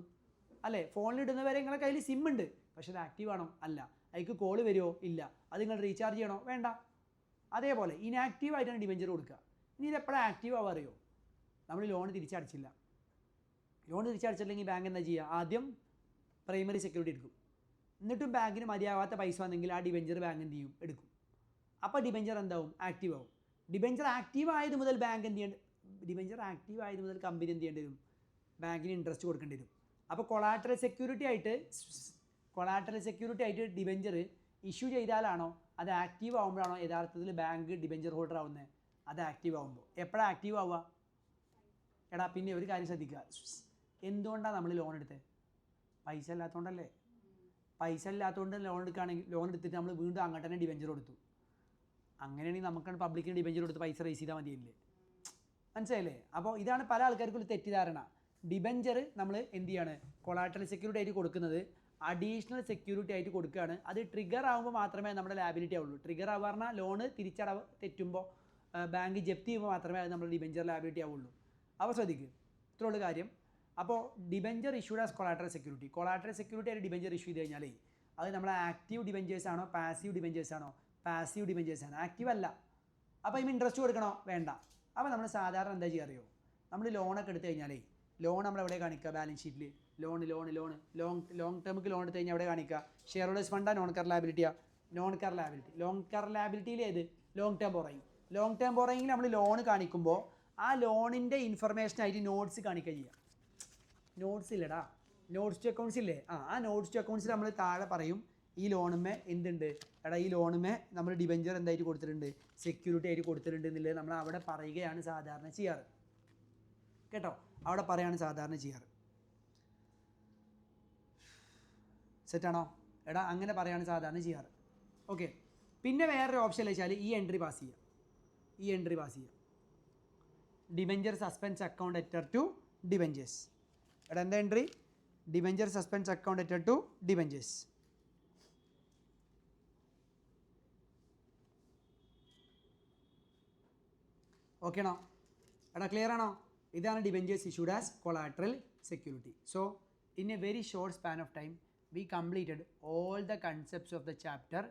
അല്ലേ? ഫോണിലിടുന്നവരെ നിങ്ങളുടെ കയ്യിൽ സിം ഉണ്ട്, പക്ഷേ അത് ആക്റ്റീവ് ആണോ? അല്ല. അതിലേക്ക് കോൾ വരുമോ? ഇല്ല. അത് നിങ്ങൾ റീചാർജ് ചെയ്യണോ? വേണ്ട. അതേപോലെ ഇനാക്റ്റീവ് ആയിട്ടാണ് ഡിബെഞ്ചർ കൊടുക്കുക. ഇനി ഇത് എപ്പോഴാണ് ആക്റ്റീവ് ആവുക അറിയോ? നമ്മൾ ലോൺ തിരിച്ചടച്ചില്ല. ലോൺ തിരിച്ചടച്ചില്ലെങ്കിൽ ബാങ്ക് എന്താ ചെയ്യുക, ആദ്യം പ്രൈമറി സെക്യൂരിറ്റി എടുക്കും. എന്നിട്ടും ബാങ്കിന് മതിയാവാത്ത പൈസ വന്നെങ്കിൽ ആ ഡിബെഞ്ചർ ബാങ്ക് എന്ത് ചെയ്യും, എടുക്കും. അപ്പോൾ ഡിബെഞ്ചർ എന്താവും, ആക്റ്റീവ് ആവും. ഡിബെഞ്ചർ ആക്റ്റീവ് ആയത് മുതൽ ബാങ്ക് എന്ത് ചെയ്യേണ്ട, ഡിബെഞ്ചർ ആക്റ്റീവ് ആയത് മുതൽ കമ്പനി എന്ത് ചെയ്യേണ്ടി വരും, ബാങ്കിന് ഇൻട്രസ്റ്റ് കൊടുക്കേണ്ടി വരും. അപ്പോൾ കൊളാട്രൽ സെക്യൂരിറ്റി ആയിട്ട് ഡിബെഞ്ചർ ഇഷ്യൂ ചെയ്താലാണോ, അത് ആക്റ്റീവ് ആകുമ്പോഴാണോ യഥാർത്ഥത്തിൽ ബാങ്ക് ഡിബെഞ്ചർ ഹോൾഡർ ആവുന്നത്? അത് ആക്റ്റീവ് ആകുമ്പോൾ. എപ്പോഴാണ് ആക്റ്റീവ് ആവുക? എടാ പിന്നെ ഒരു കാര്യം ശ്രദ്ധിക്കുക, എന്തുകൊണ്ടാണ് നമ്മൾ ലോൺ എടുത്തത്? പൈസ ഇല്ലാത്തതുകൊണ്ടല്ലേ. പൈസ ഇല്ലാത്തതുകൊണ്ട് ലോൺ എടുത്തിട്ട് നമ്മൾ വീണ്ടും അങ്ങോട്ട് തന്നെ ഡിബെഞ്ചർ കൊടുത്തു. അങ്ങനെയാണെങ്കിൽ നമുക്കാണ് പബ്ലിക്കിന് ഡിബെഞ്ചർ കൊടുത്ത് പൈസ റേസ് ചെയ്താൽ മതിയല്ലേ? മനസ്സിലായില്ലേ? അപ്പോൾ ഇതാണ് പല ആൾക്കാർക്കും തെറ്റിദ്ധാരണ. ഡിബെഞ്ചർ നമ്മൾ എന്ത് ചെയ്യാണ്, കൊളാട്രൽ സെക്യൂരിറ്റി ആയിട്ട് കൊടുക്കുന്നത് അഡീഷണൽ സെക്യൂരിറ്റി ആയിട്ട് കൊടുക്കുകയാണ്. അത് ട്രിഗർ ആകുമ്പോൾ മാത്രമേ നമ്മുടെ ലാബിലിറ്റി ആവുള്ളൂ. ട്രിഗർ ആവുക പറഞ്ഞാൽ ലോണ് തിരിച്ചടവ് തെറ്റുമ്പോൾ, ബാങ്ക് ജപ്തി ചെയ്യുമ്പോൾ മാത്രമേ അത് നമ്മുടെ ഡിബെഞ്ചർ ലാബിലിറ്റി ആവുള്ളൂ. അപ്പോൾ ശ്രദ്ധിക്കുക, ഇത്രയുള്ള കാര്യം. അപ്പോൾ debenture issued as collateral security ആയിട്ട് ഡിബെഞ്ചർ ഇഷ്യൂ ചെയ്ത് കഴിഞ്ഞാൽ അത് നമ്മളെ ആക്റ്റീവ് ഡിബെഞ്ചേഴ്സ് ആണോ പാസീവ് ഡിബെഞ്ചേഴ്സ് ആണോ? പാസീവ് ഡിബെഞ്ചേഴ്സ് ആണ്, ആക്റ്റീവ് അല്ല. അപ്പോൾ അതിന് ഇൻട്രസ്റ്റ് കൊടുക്കണോ? വേണ്ട. അപ്പോൾ നമ്മൾ സാധാരണ എന്താ ചെയ്യുക അറിയോ, നമ്മൾ ലോണൊക്കെ എടുത്തു കഴിഞ്ഞാലേ, ലോൺ നമ്മൾ എവിടെ കാണിക്കുക, ബാലൻസ് ഷീറ്റിൽ ലോങ് ടേമുക്ക് ലോൺ എടുത്തു കഴിഞ്ഞാൽ എവിടെ കാണിക്കുക, ഷെയർ ഹോൾഡേഴ്സ് ഫണ്ടാ നോൺ കറന്റ് ലാബിലിറ്റിയിൽ ഏത്, ലോങ് ടേം ബോറോയിങ്ങിൽ നമ്മൾ ലോൺ കാണിക്കുമ്പോൾ ആ ലോണിൻ്റെ ഇൻഫർമേഷനായിട്ട് നോട്ട്സ് കാണിക്കുക ചെയ്യുക. നോട്ട്സ് ഇല്ലടാ, നോട്ട്സ് ടു അക്കൗണ്ട്സ് ഇല്ലേ, ആ നോട്ട്സ് ടു അക്കൗണ്ട്സിൽ നമ്മൾ താഴെ പറയും ഈ ലോണുമേ എന്തുണ്ട്, എടാ ഈ ലോണുമേ നമ്മൾ ഡിബെഞ്ചർ എന്തായിട്ട് കൊടുത്തിട്ടുണ്ട്, സെക്യൂരിറ്റി ആയിട്ട് കൊടുത്തിട്ടുണ്ട് എന്നുള്ളത് നമ്മൾ അവിടെ പറയുകയാണ് സാധാരണ ചെയ്യാറ്. കേട്ടോ, അവിടെ പറയാണ് സാധാരണ ചെയ്യാറ്. സെറ്റാണോ? എടാ അങ്ങനെ പറയാണ് സാധാരണ ചെയ്യാറ്. ഓക്കെ. പിന്നെ വേറൊരു ഓപ്ഷൻ വെച്ചാൽ ഈ എൻട്രി പാസ് ചെയ്യുക. Debenture suspense account എറ്റർ to debentures. എടാ എന്താ entry, debenture suspense account എറ്റർ to debentures. Okay ആണോ? എടാ ക്ലിയർ ആണോ? ഇതാണ് debentures issued as collateral security. So in a very short span of time we completed all the concepts of the chapter